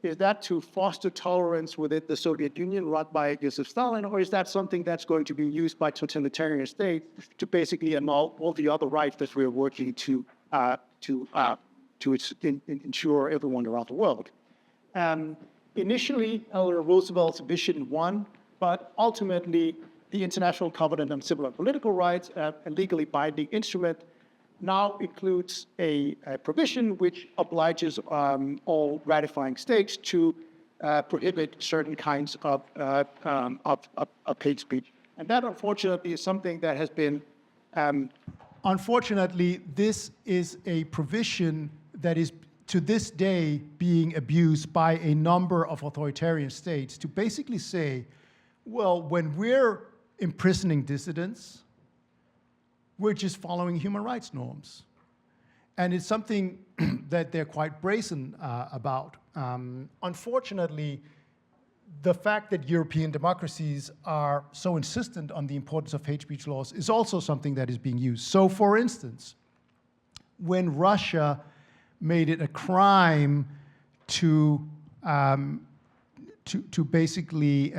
Is that to foster tolerance within the Soviet Union run by Joseph Stalin, or is that something that's going to be used by totalitarian states to basically annul all the other rights that we're working to ensure everyone around the world? Initially, Eleanor Roosevelt's vision won, but ultimately, the International Covenant on Civil and Political Rights, a legally binding instrument, now includes a provision which obliges all ratifying states to prohibit certain kinds of hate speech. And that, unfortunately, is something that has been... Unfortunately, this is a provision that is, to this day, being abused by a number of authoritarian states to basically say, well, when we're imprisoning dissidents, we're just following human rights norms. And it's something that they're quite brazen about. Unfortunately, the fact that European democracies are so insistent on the importance of hate speech laws is also something that is being used. So for instance, when Russia made it a crime to basically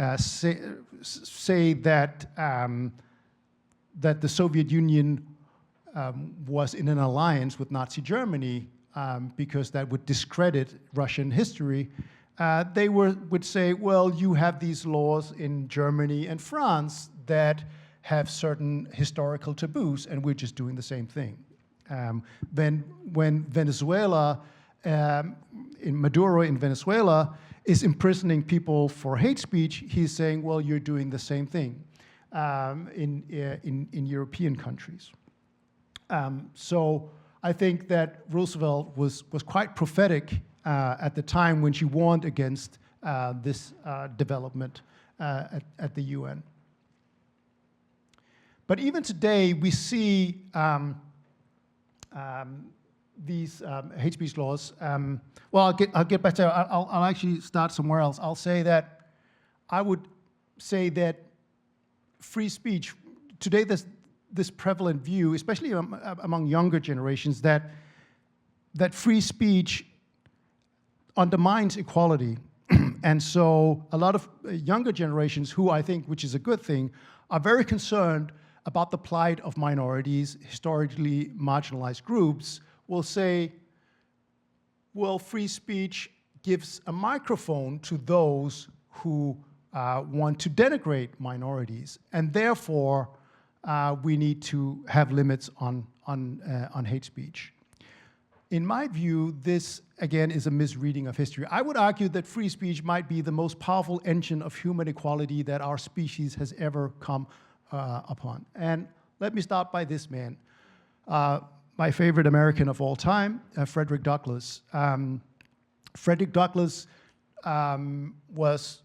say that that the Soviet Union was in an alliance with Nazi Germany because that would discredit Russian history, they would say, well, you have these laws in Germany and France that have certain historical taboos, and we're just doing the same thing. Then when Venezuela, Maduro in Venezuela is imprisoning people for hate speech, he's saying, well, you're doing the same thing in European countries. So I think that Roosevelt was quite prophetic at the time when she warned against this development at the UN. But even today, we see these hate speech laws. Well, I'll get back to. I'll actually start somewhere else. I'll say that I would say that free speech today. There's this prevalent view, especially among younger generations, that free speech undermines equality. And so a lot of younger generations who I think, which is a good thing, are very concerned about the plight of minorities, historically marginalized groups, will say, well, free speech gives a microphone to those who want to denigrate minorities, and therefore we need to have limits on hate speech. In my view, this, again, is a misreading of history. I would argue that free speech might be the most powerful engine of human equality that our species has ever come upon. And let me start by this man, my favorite American of all time, Frederick Douglass. Frederick Douglass was,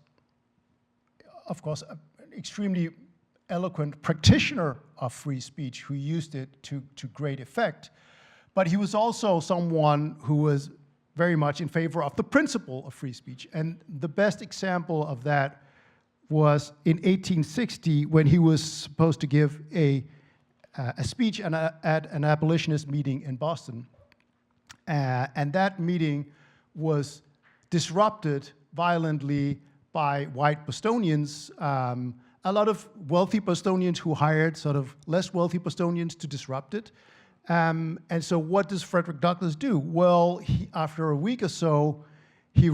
of course, an extremely eloquent practitioner of free speech who used it to great effect. But he was also someone who was very much in favor of the principle of free speech. And the best example of that was in 1860 when he was supposed to give a speech at an abolitionist meeting in Boston. And that meeting was disrupted violently by white Bostonians, a lot of wealthy Bostonians who hired sort of less wealthy Bostonians to disrupt it. And so what does Frederick Douglass do? Well, after a week or so, he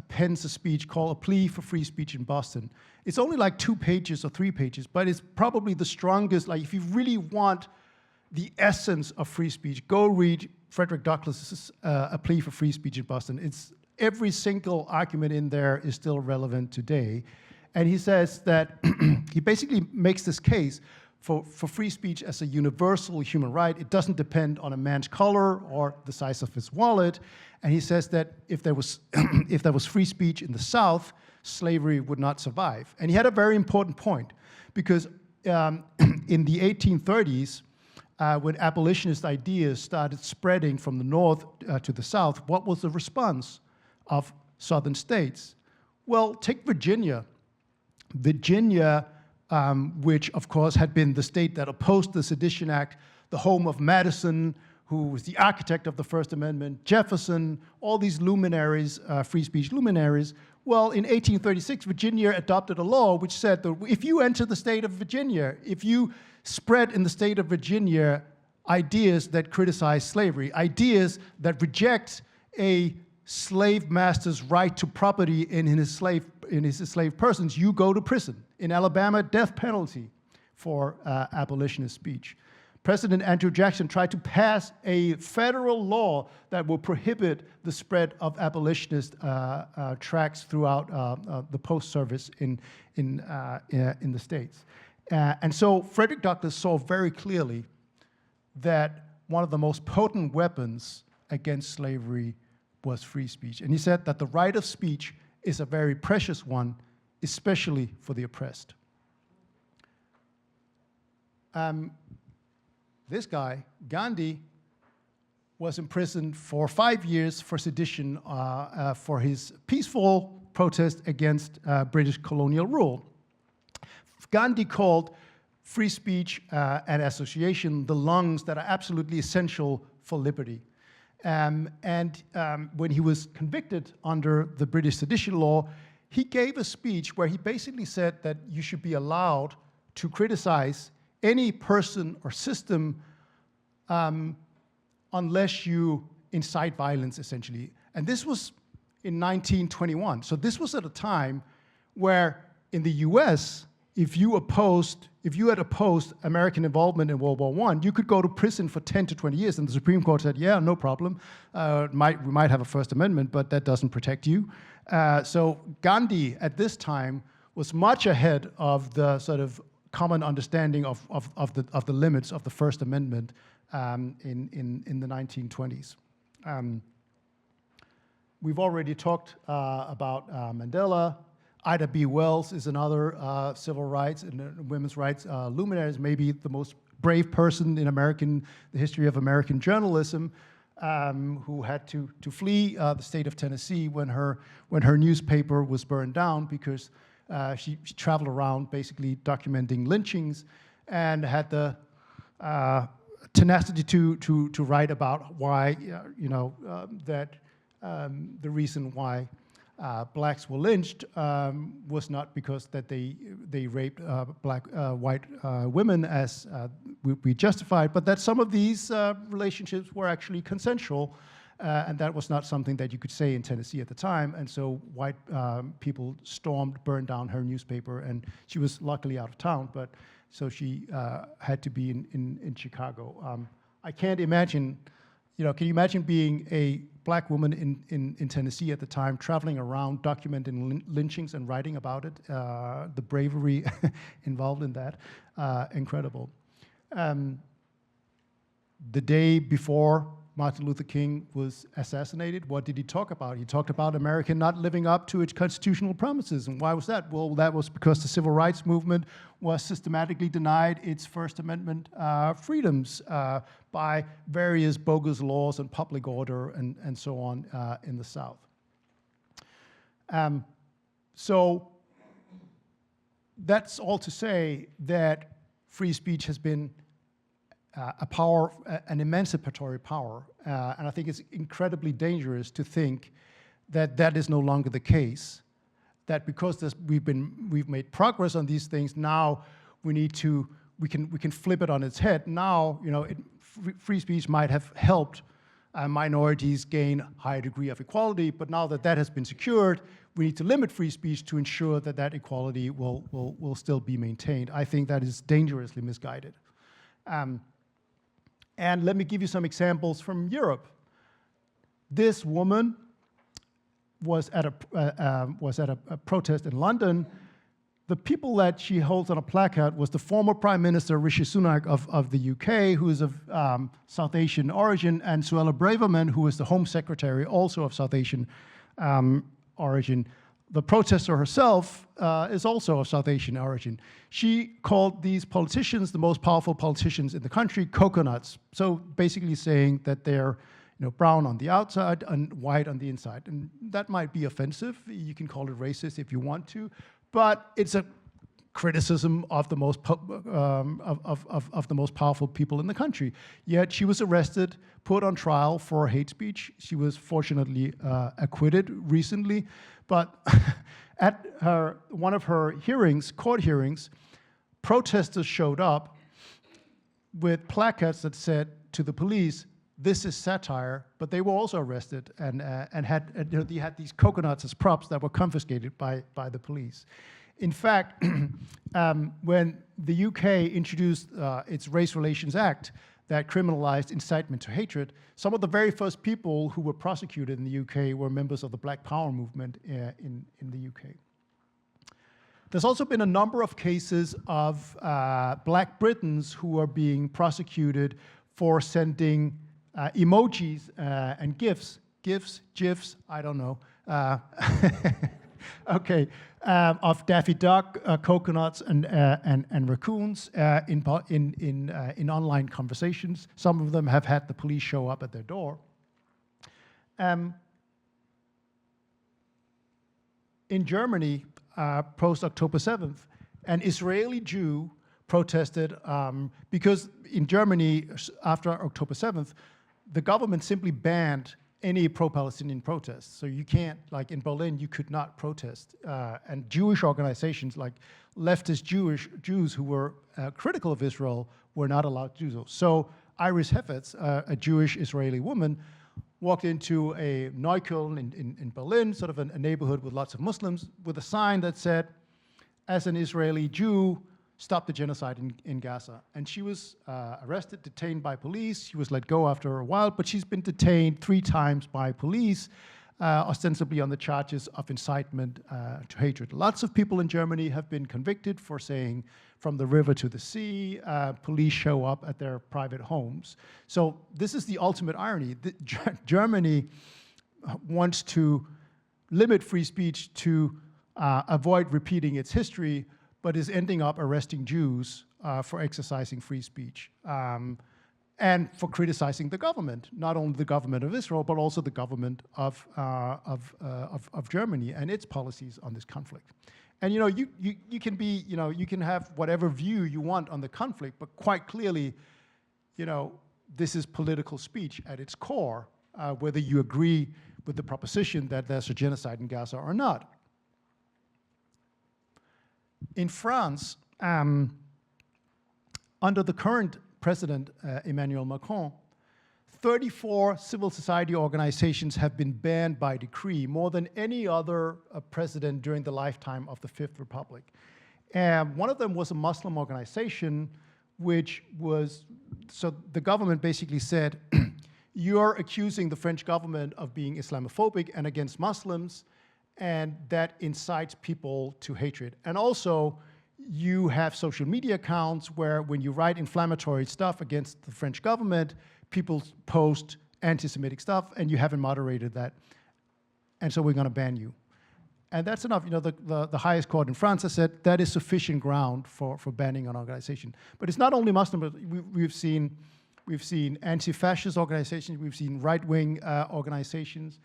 pens a speech called A Plea for Free Speech in Boston. It's only like 2 pages or 3 pages, but it's probably the strongest. Like, if you really want the essence of free speech, go read Frederick Douglass's A Plea for Free Speech in Boston. Every single argument in there is still relevant today. And he says that he basically makes this case for free speech as a universal human right. It doesn't depend on a man's color or the size of his wallet. And he says that if there was if there was free speech in the South, slavery would not survive. And he had a very important point, because in the 1830s, when abolitionist ideas started spreading from the North to the South, what was the response of Southern states? Well, take Virginia. Virginia, which of course had been the state that opposed the Sedition Act, the home of Madison, who was the architect of the First Amendment, Jefferson, all these luminaries, free speech luminaries. Well, in 1836, Virginia adopted a law which said that if you enter the state of Virginia, if you spread in the state of Virginia ideas that criticize slavery, ideas that reject a slave master's right to property in his enslaved persons, you go to prison. In Alabama, death penalty for abolitionist speech. President Andrew Jackson tried to pass a federal law that will prohibit the spread of abolitionist tracts throughout the post service in the states. And so Frederick Douglass saw very clearly that one of the most potent weapons against slavery was free speech. And he said that the right of speech is a very precious one, especially for the oppressed. This guy, Gandhi, was imprisoned for 5 years for sedition for his peaceful protest against British colonial rule. Gandhi called free speech and association the lungs that are absolutely essential for liberty. When he was convicted under the British sedition law, he gave a speech where he basically said that you should be allowed to criticize any person or system unless you incite violence, essentially. And this was in 1921. So this was at a time where in the US, if you had opposed American involvement in World War I, you could go to prison for 10 to 20 years. And the Supreme Court said, yeah, no problem. We might have a First Amendment, but that doesn't protect you. So Gandhi, at this time, was much ahead of the sort of common understanding of the limits of the First Amendment in the 1920s. We've already talked about Mandela. Ida B. Wells is another civil rights and women's rights luminary, maybe the most brave person in the history of American journalism, who had to flee the state of Tennessee when her newspaper was burned down because she traveled around basically documenting lynchings and had the tenacity to write about why, that the reason why blacks were lynched was not because that they raped white women as we justified, but that some of these relationships were actually consensual, and that was not something that you could say in Tennessee at the time. And so white people burned down her newspaper, and she was luckily out of town, but so she had to be in Chicago. I can't imagine, can you imagine being a black woman in Tennessee at the time, traveling around, documenting lynchings and writing about it, the bravery involved in that, incredible. The day before Martin Luther King was assassinated, what did he talk about? He talked about America not living up to its constitutional promises. And why was that? Well, that was because the civil rights movement was systematically denied its First Amendment freedoms by various bogus laws and public order and so on in the South. So that's all to say that free speech has been a power, an emancipatory power. And I think it's incredibly dangerous to think that that is no longer the case. That because we've made progress on these things, now we can flip it on its head. Now, free speech might have helped minorities gain a higher degree of equality, but now that that has been secured, we need to limit free speech to ensure that that equality will still be maintained. I think that is dangerously misguided. And let me give you some examples from Europe. This woman was at a protest in London. The people that she holds on a placard was the former Prime Minister Rishi Sunak of the UK, who is of South Asian origin, and Suella Braverman, who is the Home Secretary, also of South Asian origin. The protester herself is also of South Asian origin. She called these politicians, the most powerful politicians in the country, coconuts. So basically saying that they're brown on the outside and white on the inside. And that might be offensive. You can call it racist if you want to, but it's a criticism of the most of the most powerful people in the country. Yet she was arrested, put on trial for hate speech. She was fortunately acquitted recently, but at one of her hearings, court hearings, protesters showed up with placards that said to the police, "This is satire," but they were also arrested and they had these coconuts as props that were confiscated by the police. In fact, when the UK introduced its Race Relations Act that criminalized incitement to hatred, some of the very first people who were prosecuted in the UK were members of the Black Power movement in the UK. There's also been a number of cases of Black Britons who are being prosecuted for sending emojis and GIFs, I don't know, okay, of Daffy Duck, coconuts, and raccoons in online conversations. Some of them have had the police show up at their door. In Germany, post-October 7th, an Israeli Jew protested because in Germany, after October 7th, the government simply banned any pro-Palestinian protests. So you can't, like in Berlin, you could not protest. And Jewish organizations, like leftist Jews who were critical of Israel, were not allowed to do so. So Iris Hefetz, a Jewish Israeli woman, walked into a Neukölln in Berlin, sort of a neighborhood with lots of Muslims, with a sign that said, "As an Israeli Jew, stop the genocide in Gaza." And she was arrested, detained by police. She was let go after a while, but she's been detained 3 times by police, ostensibly on the charges of incitement to hatred. Lots of people in Germany have been convicted for saying, "From the river to the sea," police show up at their private homes. So this is the ultimate irony. Germany wants to limit free speech to avoid repeating its history, but is ending up arresting Jews for exercising free speech and for criticizing the government, not only the government of Israel, but also the government of Germany and its policies on this conflict. And you can be, you can have whatever view you want on the conflict, but quite clearly, this is political speech at its core, whether you agree with the proposition that there's a genocide in Gaza or not. In France, under the current president, Emmanuel Macron, 34 civil society organizations have been banned by decree, more than any other president during the lifetime of the Fifth Republic. One of them was a Muslim organization, which was, so the government basically said, "You're accusing the French government of being Islamophobic and against Muslims, and that incites people to hatred. And also, you have social media accounts where when you write inflammatory stuff against the French government, people post anti-Semitic stuff, and you haven't moderated that. And so we're going to ban you." And that's enough. The highest court in France has said that is sufficient ground for banning an organization. But it's not only Muslim, but we've seen anti-fascist organizations, we've seen right-wing organizations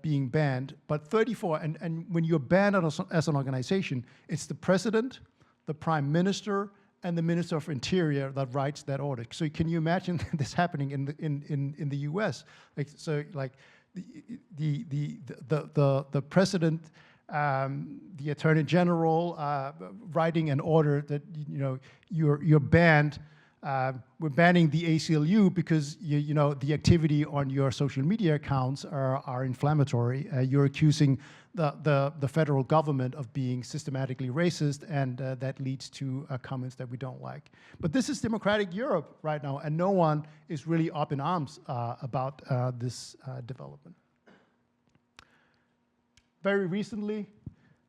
being banned, but 34, and when you're banned as an organization, it's the president, the prime minister, and the Minister of Interior that writes that order. So can you imagine this happening in the U.S.? Like the president, the attorney general writing an order that you're banned. We're banning the ACLU because the activity on your social media accounts are inflammatory. You're accusing the federal government of being systematically racist, and that leads to comments that we don't like. But this is democratic Europe right now, and no one is really up in arms about this development. Very recently,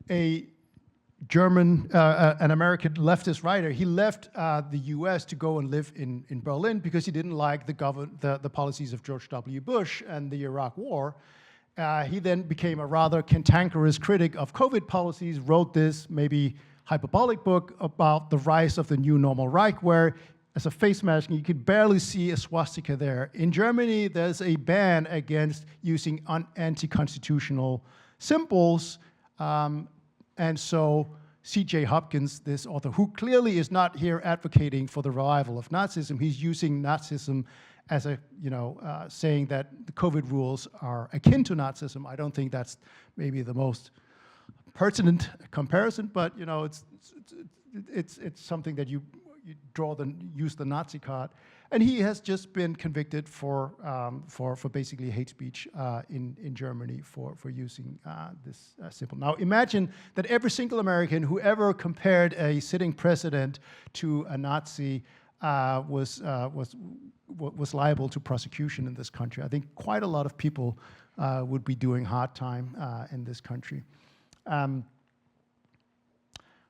an American leftist writer, he left the US to go and live in Berlin because he didn't like the policies of George W. Bush and the Iraq War. He then became a rather cantankerous critic of COVID policies, wrote this maybe hyperbolic book about the rise of the new normal Reich, where as a face mask, you could barely see a swastika there. In Germany, there's a ban against using anti-constitutional symbols. And so C.J. Hopkins, this author, who clearly is not here advocating for the revival of Nazism, he's using Nazism as a, saying that the COVID rules are akin to Nazism. I don't think that's maybe the most pertinent comparison, but it's something that you use the Nazi card. And he has just been convicted for basically hate speech in Germany for using this symbol. Now imagine that every single American who ever compared a sitting president to a Nazi was liable to prosecution in this country. I think quite a lot of people would be doing hard time in this country.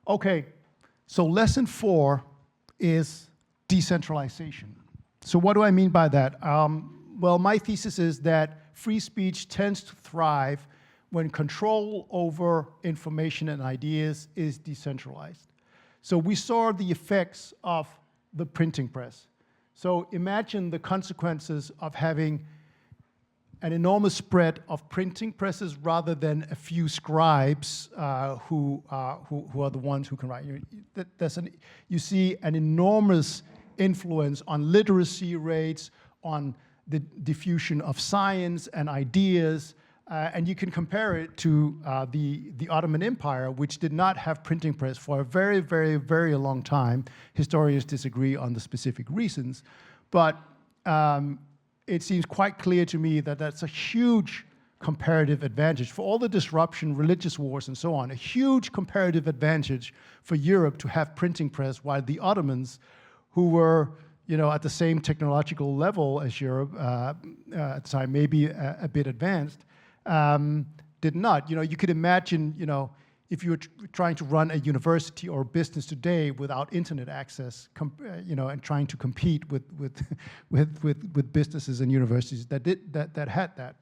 Okay, so lesson 4 is decentralization. So what do I mean by that? Well, my thesis is that free speech tends to thrive when control over information and ideas is decentralized. So we saw the effects of the printing press. So imagine the consequences of having an enormous spread of printing presses rather than a few scribes who are the ones who can write. You see an enormous influence on literacy rates, on the diffusion of science and ideas, and you can compare it to the Ottoman Empire, which did not have printing press for a very, very, very long time. Historians disagree on the specific reasons, but it seems quite clear to me that that's a huge comparative advantage for all the disruption, religious wars, and so on. A huge comparative advantage for Europe to have printing press, while the Ottomans, who were at the same technological level as Europe at the time, maybe a bit advanced, did not. You could imagine, if you were trying to run a university or business today without internet access, and trying to compete with businesses and universities that had that.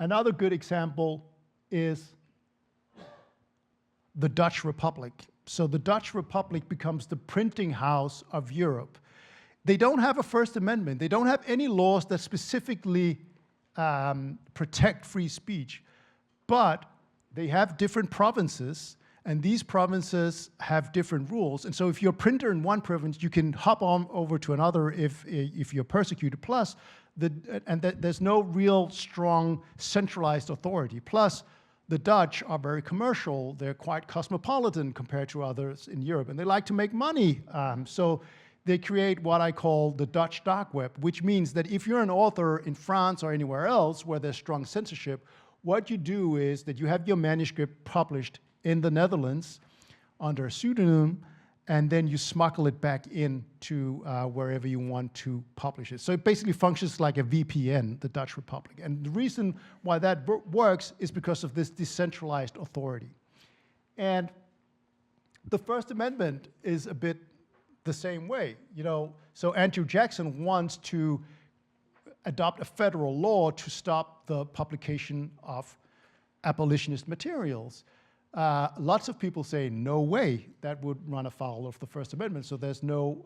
Another good example is the Dutch Republic. So the Dutch Republic becomes the printing house of Europe. They don't have a First Amendment. They don't have any laws that specifically protect free speech, but they have different provinces, and these provinces have different rules. And so if you're a printer in one province, you can hop on over to another if you're persecuted. Plus, there's no real strong centralized authority. Plus, the Dutch are very commercial. They're quite cosmopolitan compared to others in Europe, and they like to make money. So they create what I call the Dutch dark web, which means that if you're an author in France or anywhere else where there's strong censorship, what you do is that you have your manuscript published in the Netherlands under a pseudonym, and then you smuggle it back into wherever you want to publish it. So it basically functions like a VPN, the Dutch Republic. And the reason why that works is because of this decentralized authority. And the First Amendment is a bit the same way. So Andrew Jackson wants to adopt a federal law to stop the publication of abolitionist materials. Lots of people say, no way, that would run afoul of the First Amendment, so there's no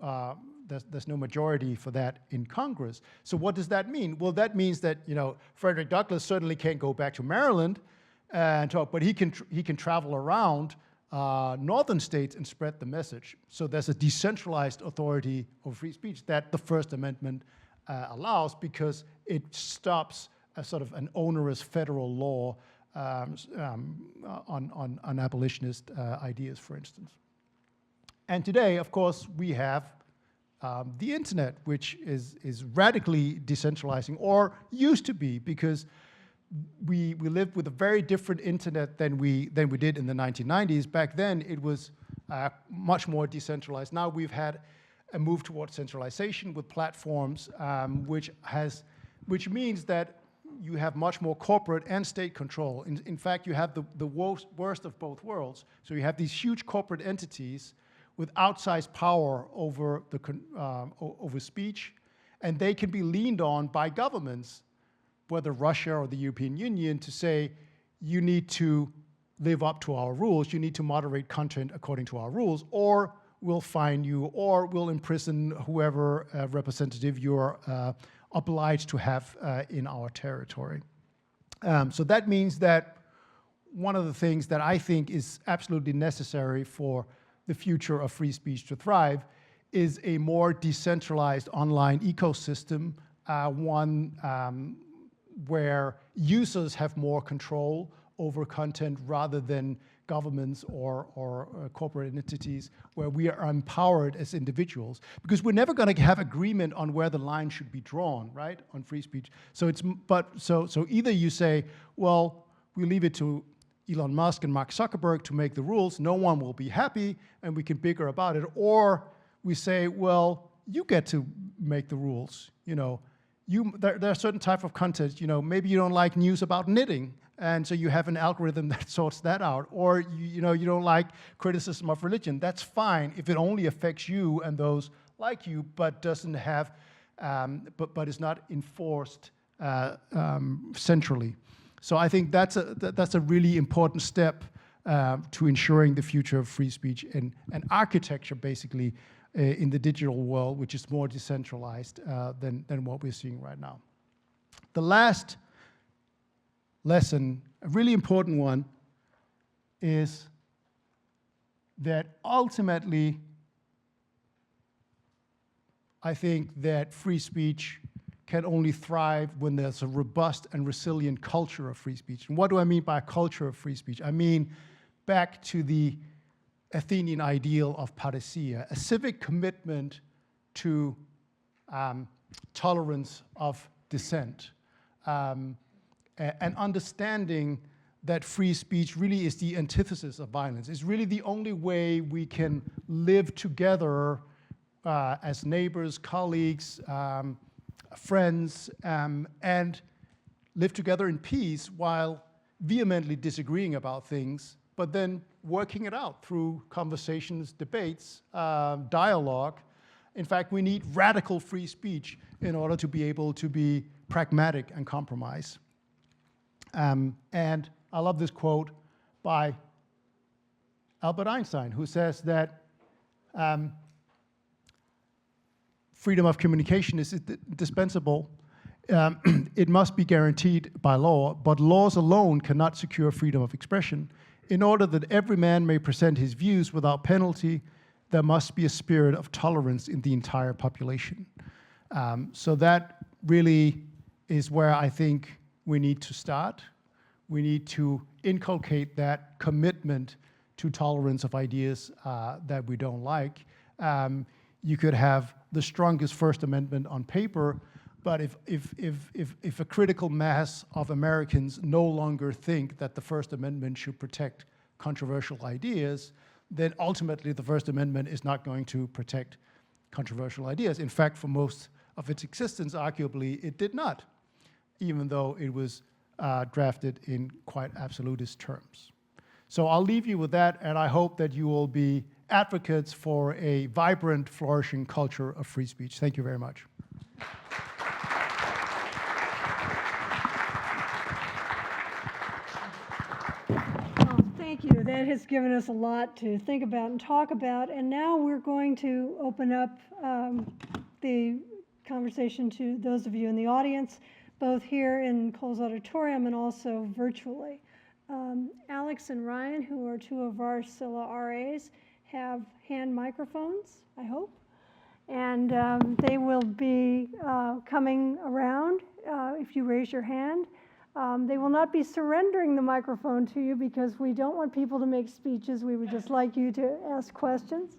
majority for that in Congress. So what does that mean? Well, that means that, Frederick Douglass certainly can't go back to Maryland and talk, but he can travel around northern states and spread the message. So there's a decentralized authority of free speech that the First Amendment allows, because it stops a sort of an onerous federal law on abolitionist ideas, for instance. And today, of course, we have the internet, which is radically decentralizing, or used to be, because we lived with a very different internet than we did in the 1990s. Back then, it was much more decentralized. Now we've had a move towards centralization with platforms, which means that you have much more corporate and state control. In fact, you have the worst of both worlds. So you have these huge corporate entities with outsized power over speech, and they can be leaned on by governments, whether Russia or the European Union, to say, you need to live up to our rules, you need to moderate content according to our rules, or we'll fine you, or we'll imprison whoever representative you're obliged to have in our territory. So that means that one of the things that I think is absolutely necessary for the future of free speech to thrive is a more decentralized online ecosystem, one where users have more control over content rather than governments or corporate entities, where we are empowered as individuals. Because we're never going to have agreement on where the line should be drawn, right, on free speech. So so either you say, well, we leave it to Elon Musk and Mark Zuckerberg to make the rules, no one will be happy, and we can bicker about it. Or we say, well, you get to make the rules. You know, there are certain type of content, you know, maybe you don't like news about knitting, and so you have an algorithm that sorts that out. Or you don't like criticism of religion. That's fine if it only affects you and those like you, but doesn't have, but is not enforced centrally. So I think that's a really important step to ensuring the future of free speech and architecture, basically, in the digital world, which is more decentralized than what we're seeing right now. The last lesson, a really important one, is that ultimately, I think that free speech can only thrive when there's a robust and resilient culture of free speech. And what do I mean by a culture of free speech? I mean back to the Athenian ideal of parousia, a civic commitment to tolerance of dissent, and understanding that free speech really is the antithesis of violence. It's really the only way we can live together as neighbors, colleagues, friends, and live together in peace while vehemently disagreeing about things, but then working it out through conversations, debates, dialogue. In fact, we need radical free speech in order to be able to be pragmatic and compromise. And I love this quote by Albert Einstein, who says that freedom of communication is indispensable. It must be guaranteed by law, but laws alone cannot secure freedom of expression. In order that every man may present his views without penalty, there must be a spirit of tolerance in the entire population. So that really is where I think we need to start. We need to inculcate that commitment to tolerance of ideas that we don't like. You could have the strongest First Amendment on paper, but if a critical mass of Americans no longer think that the First Amendment should protect controversial ideas, then ultimately the First Amendment is not going to protect controversial ideas. In fact, for most of its existence, arguably, it did not, even though it was drafted in quite absolutist terms. So I'll leave you with that, and I hope that you will be advocates for a vibrant, flourishing culture of free speech. Thank you very much. Thank you. That has given us a lot to think about and talk about. And now we're going to open up the conversation to those of you in the audience, both here in Cole's Auditorium and also virtually. Alex and Ryan, who are two of our Silha RAs, have hand microphones, I hope. And they will be coming around if you raise your hand. They will not be surrendering the microphone to you because we don't want people to make speeches. We would just like you to ask questions.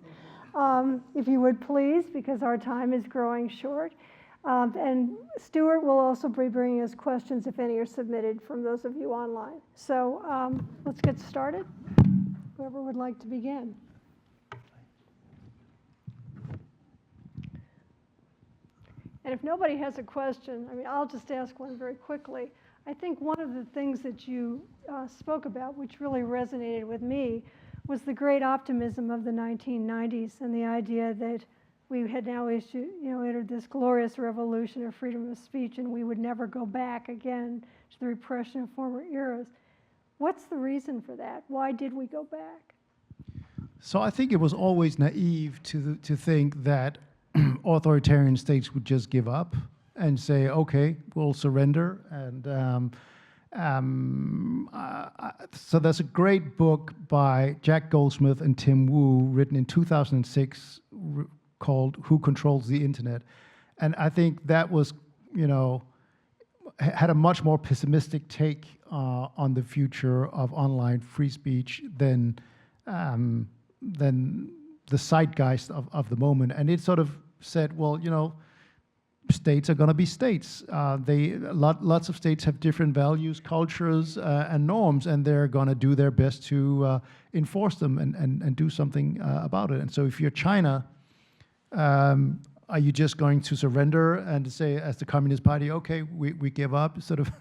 If you would please, because our time is growing short. And Stuart will also be bringing us questions if any are submitted from those of you online. So let's get started. Whoever would like to begin. And if nobody has a question, I mean, I'll just ask one very quickly. I think one of the things that you spoke about, which really resonated with me, was the great optimism of the 1990s and the idea that we had now entered this glorious revolution of freedom of speech, and we would never go back again to the repression of former eras. What's the reason for that? Why did we go back? So I think it was always naive to think that authoritarian states would just give up and say, okay, we'll surrender. And so there's a great book by Jack Goldsmith and Tim Wu written in 2006 called Who Controls the Internet? And I think that was, had a much more pessimistic take on the future of online free speech than the zeitgeist of the moment. And it sort of said, well, states are going to be states. Lots of states have different values, cultures, and norms, and they're going to do their best to enforce them and do something about it. And so if you're China, are you just going to surrender and say, as the Communist Party, okay, we give up, sort of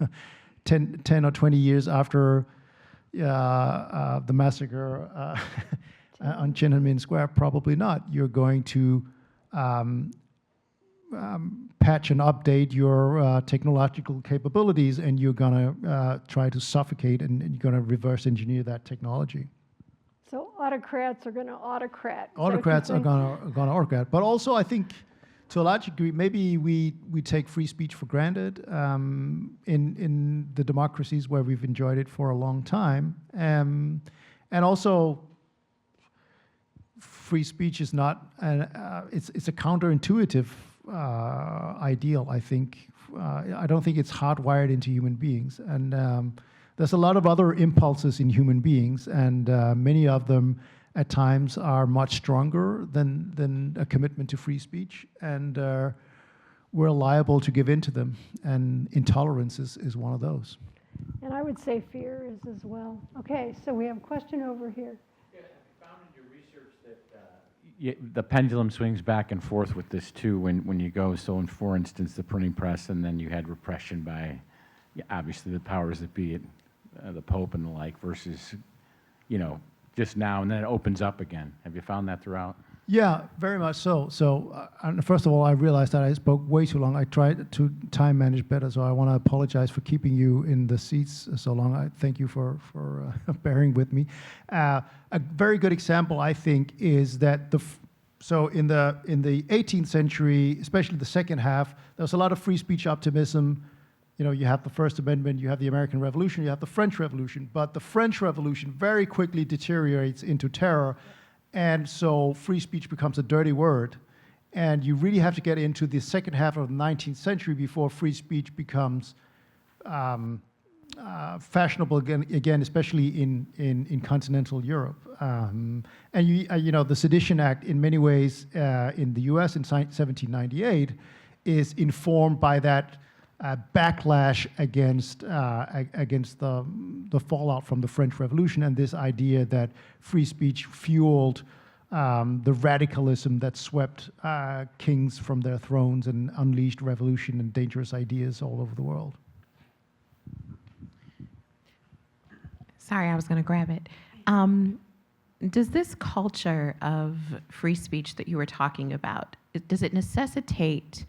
10 or 20 years after the massacre on Tiananmen Square? Probably not. You're going to patch and update your technological capabilities, and you're going to try to suffocate, and you're going to reverse engineer that technology. So autocrats are going to autocrat. Autocrats are going to autocrat. But also, I think, to a large degree, maybe we take free speech for granted in the democracies where we've enjoyed it for a long time. And also, free speech is not, it's a counterintuitive ideal, I think. I don't think it's hardwired into human beings. And there's a lot of other impulses in human beings, and many of them at times are much stronger than a commitment to free speech, and we're liable to give in to them, and intolerance is one of those. And I would say fear is as well. Okay, so we have a question over here. Yeah, have you found in your research that the pendulum swings back and forth with this too when you go, so in, for instance, the printing press, and then you had repression by obviously the powers that be, the Pope and the like, versus, just now, and then it opens up again. Have you found that throughout? Yeah, very much so. So, first of all, I realized that I spoke way too long. I tried to time manage better, so I want to apologize for keeping you in the seats so long. I thank you for bearing with me. A very good example, I think, is that so in the 18th century, especially the second half, there was a lot of free speech optimism. You have the First Amendment, you have the American Revolution, you have the French Revolution, but the French Revolution very quickly deteriorates into terror, and so free speech becomes a dirty word. And you really have to get into the second half of the 19th century before free speech becomes fashionable again, especially in continental Europe. And the Sedition Act, in many ways, in the U.S. in 1798, is informed by that backlash against the fallout from the French Revolution, and this idea that free speech fueled the radicalism that swept kings from their thrones and unleashed revolution and dangerous ideas all over the world. Sorry, I was going to grab it. Does this culture of free speech that you were talking about, does it necessitate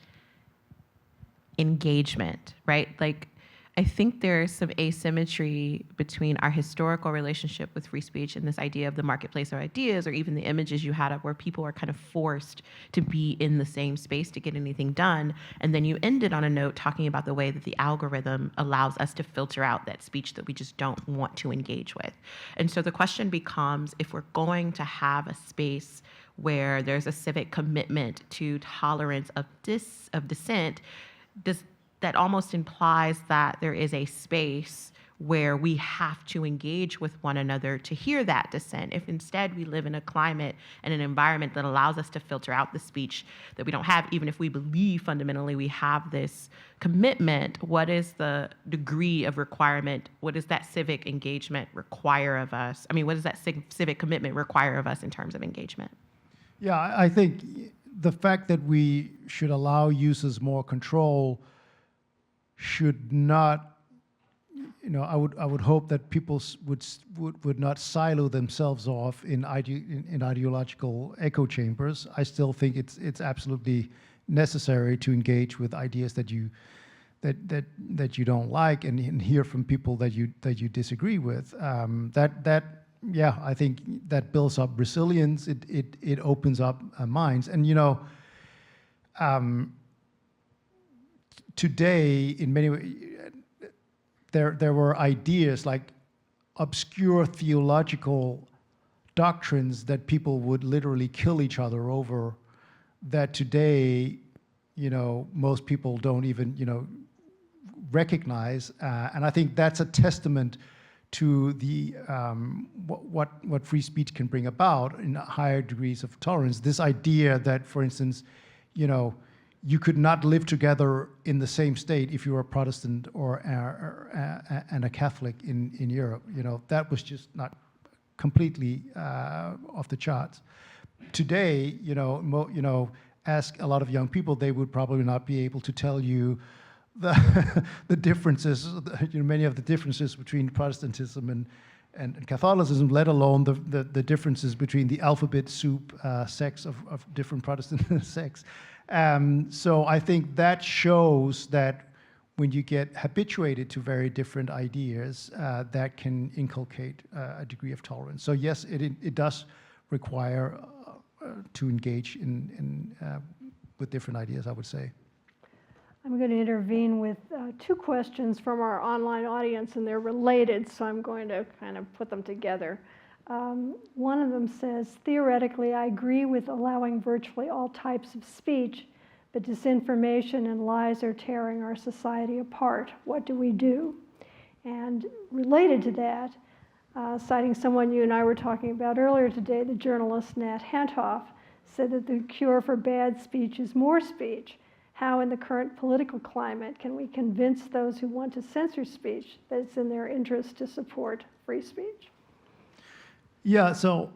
engagement, right? Like, I think there's some asymmetry between our historical relationship with free speech and this idea of the marketplace of ideas, or even the images you had of where people are kind of forced to be in the same space to get anything done. And then you ended on a note talking about the way that the algorithm allows us to filter out that speech that we just don't want to engage with. And so the question becomes, if we're going to have a space where there's a civic commitment to tolerance of dissent, that almost implies that there is a space where we have to engage with one another to hear that dissent. If instead we live in a climate and an environment that allows us to filter out the speech that we don't have, even if we believe fundamentally we have this commitment, what is the degree of requirement? What does that civic engagement require of us? I mean, what does that civic commitment require of us in terms of engagement? Yeah, I think the fact that we should allow users more control should not, I would hope that people would not silo themselves off in ideological echo chambers. I still think it's absolutely necessary to engage with ideas that you don't like and hear from people that you disagree with. Yeah, I think that builds up resilience. It opens up minds, and today, in many ways, there were ideas like obscure theological doctrines that people would literally kill each other over, that today, most people don't even, recognize. And I think that's a testament to the what free speech can bring about in higher degrees of tolerance. This idea that, for instance, you could not live together in the same state if you were a Protestant and a Catholic in Europe. That was just not completely off the charts. Today, ask a lot of young people, they would probably not be able to tell you the differences, many of the differences between Protestantism and Catholicism, let alone the differences between the alphabet soup sects of different Protestant sects. So I think that shows that when you get habituated to very different ideas, that can inculcate a degree of tolerance. So yes, it does require to engage with different ideas, I would say. I'm going to intervene with two questions from our online audience, and they're related, so I'm going to kind of put them together. One of them says, theoretically, I agree with allowing virtually all types of speech, but disinformation and lies are tearing our society apart. What do we do? And related to that, citing someone you and I were talking about earlier today, the journalist Nat Hentoff said that the cure for bad speech is more speech. How, in the current political climate, can we convince those who want to censor speech that it's in their interest to support free speech? Yeah, so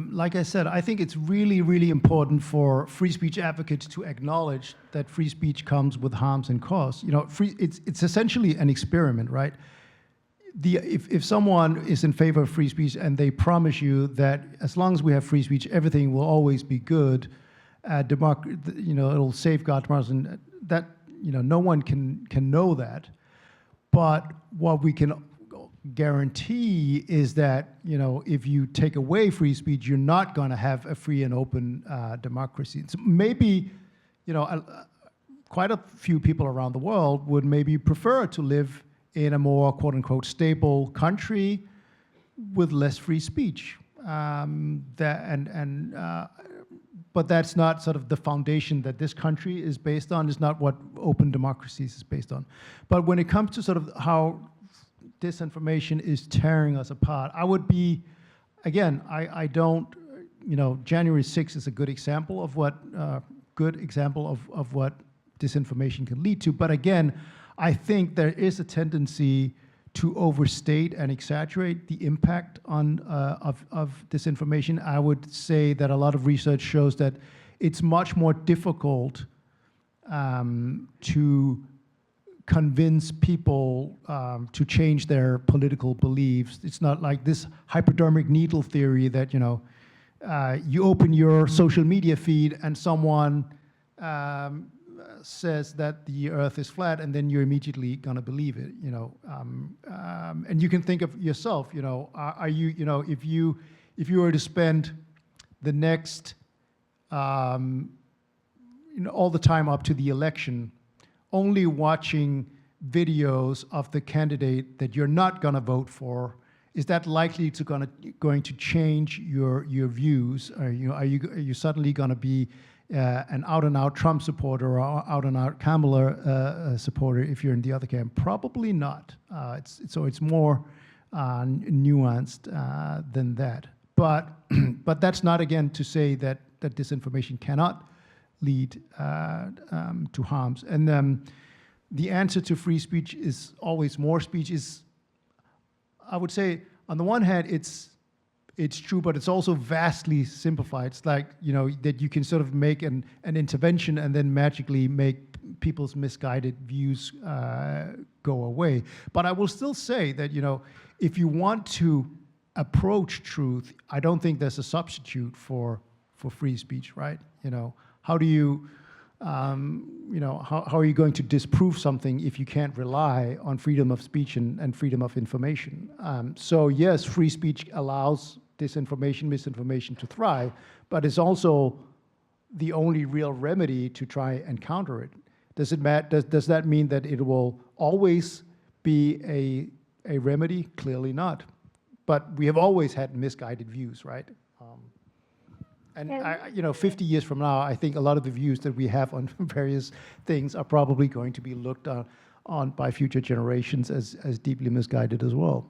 like I said, I think it's really, really important for free speech advocates to acknowledge that free speech comes with harms and costs. It's essentially an experiment, right? If someone is in favor of free speech and they promise you that as long as we have free speech, everything will always be good, it'll safeguard democracy, and that no one can know that. But what we can guarantee is that if you take away free speech, you're not going to have a free and open democracy. So maybe quite a few people around the world would maybe prefer to live in a more quote unquote stable country with less free speech. But that's not sort of the foundation that this country is based on. It's not what open democracies is based on. But when it comes to sort of how disinformation is tearing us apart, I would be, again, I don't, January 6th is a good example of what disinformation can lead to. But again, I think there is a tendency to overstate and exaggerate the impact of disinformation. I would say that a lot of research shows that it's much more difficult to convince people to change their political beliefs. It's not like this hypodermic needle theory that you open your social media feed and someone says that the Earth is flat, and then you're immediately going to believe it. And you can think of yourself. Are you? If you were to spend the next, all the time up to the election, only watching videos of the candidate that you're not going to vote for, is that likely going to change your views? Are you suddenly going to be an out-and-out Trump supporter or out-and-out Kamala supporter if you're in the other camp? Probably not. It's more nuanced than that. But that's not, again, to say that disinformation cannot lead to harms. And the answer to free speech is always more speech. I would say, on the one hand, it's true, but it's also vastly simplified. It's like, that you can sort of make an intervention and then magically make people's misguided views go away. But I will still say that, if you want to approach truth, I don't think there's a substitute for free speech, right? How do you, how are you going to disprove something if you can't rely on freedom of speech and freedom of information? So yes, free speech allows disinformation, misinformation to thrive, but it's also the only real remedy to try and counter it. Does that mean that it will always be a remedy? Clearly not. But we have always had misguided views, right? And 50 years from now, I think a lot of the views that we have on various things are probably going to be looked on by future generations as deeply misguided as well.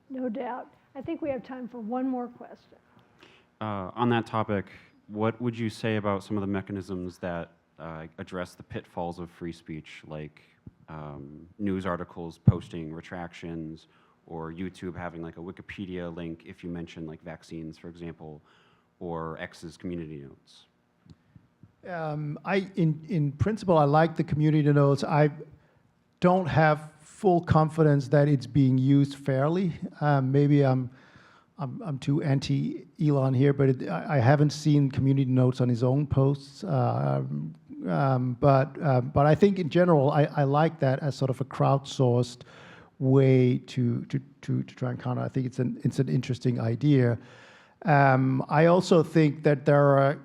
No doubt. I think we have time for one more question. On that topic, what would you say about some of the mechanisms that address the pitfalls of free speech, like news articles posting retractions, or YouTube having like a Wikipedia link if you mention like vaccines, for example, or X's community notes? In principle, I like the community notes. I don't have full confidence that it's being used fairly. Maybe I'm too anti-Elon here, but I haven't seen community notes on his own posts. But I think in general, I like that as sort of a crowdsourced way to try and counter. I think it's an interesting idea. I also think that there are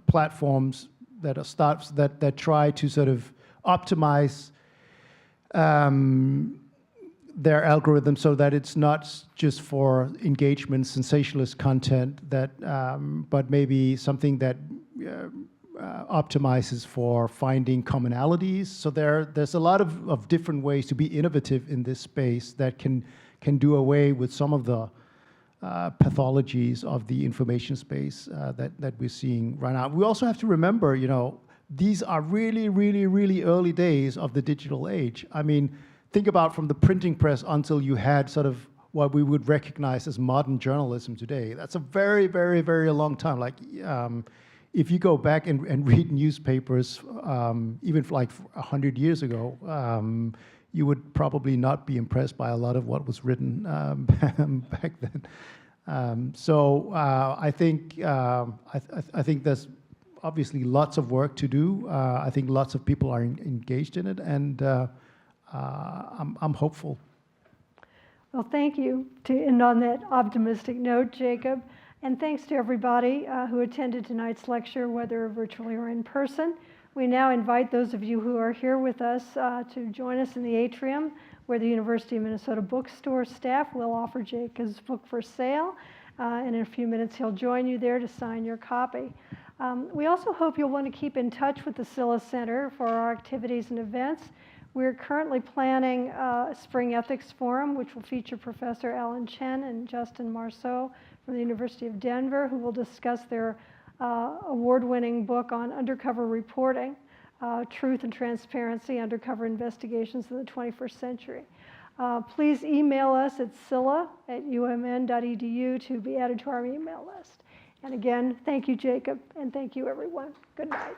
platforms that are startups that try to sort of optimize their algorithm so that it's not just for engagement, sensationalist content, but maybe something that optimizes for finding commonalities. So there's a lot of different ways to be innovative in this space that can do away with some of the pathologies of the information space that we're seeing right now. We also have to remember, these are really, really, really early days of the digital age. I mean, think about from the printing press until you had sort of what we would recognize as modern journalism today. That's a very, very, very long time. Like, if you go back and read newspapers, even for like 100 years ago, you would probably not be impressed by a lot of what was written back then. I think there's obviously lots of work to do. I think lots of people are engaged in it, and I'm hopeful. Well, thank you to end on that optimistic note, Jacob. And thanks to everybody who attended tonight's lecture, whether virtually or in person. We now invite those of you who are here with us to join us in the atrium, where the University of Minnesota bookstore staff will offer Jacob's book for sale. And in a few minutes, he'll join you there to sign your copy. We also hope you'll want to keep in touch with the Silha Center for our activities and events. We're currently planning a Spring Ethics Forum, which will feature Professor Alan Chen and Justin Marceau from the University of Denver, who will discuss their award-winning book on undercover reporting, Truth and Transparency, Undercover Investigations in the 21st Century. Please email us at scylla@umn.edu to be added to our email list. And again, thank you, Jacob, and thank you, everyone. Good night.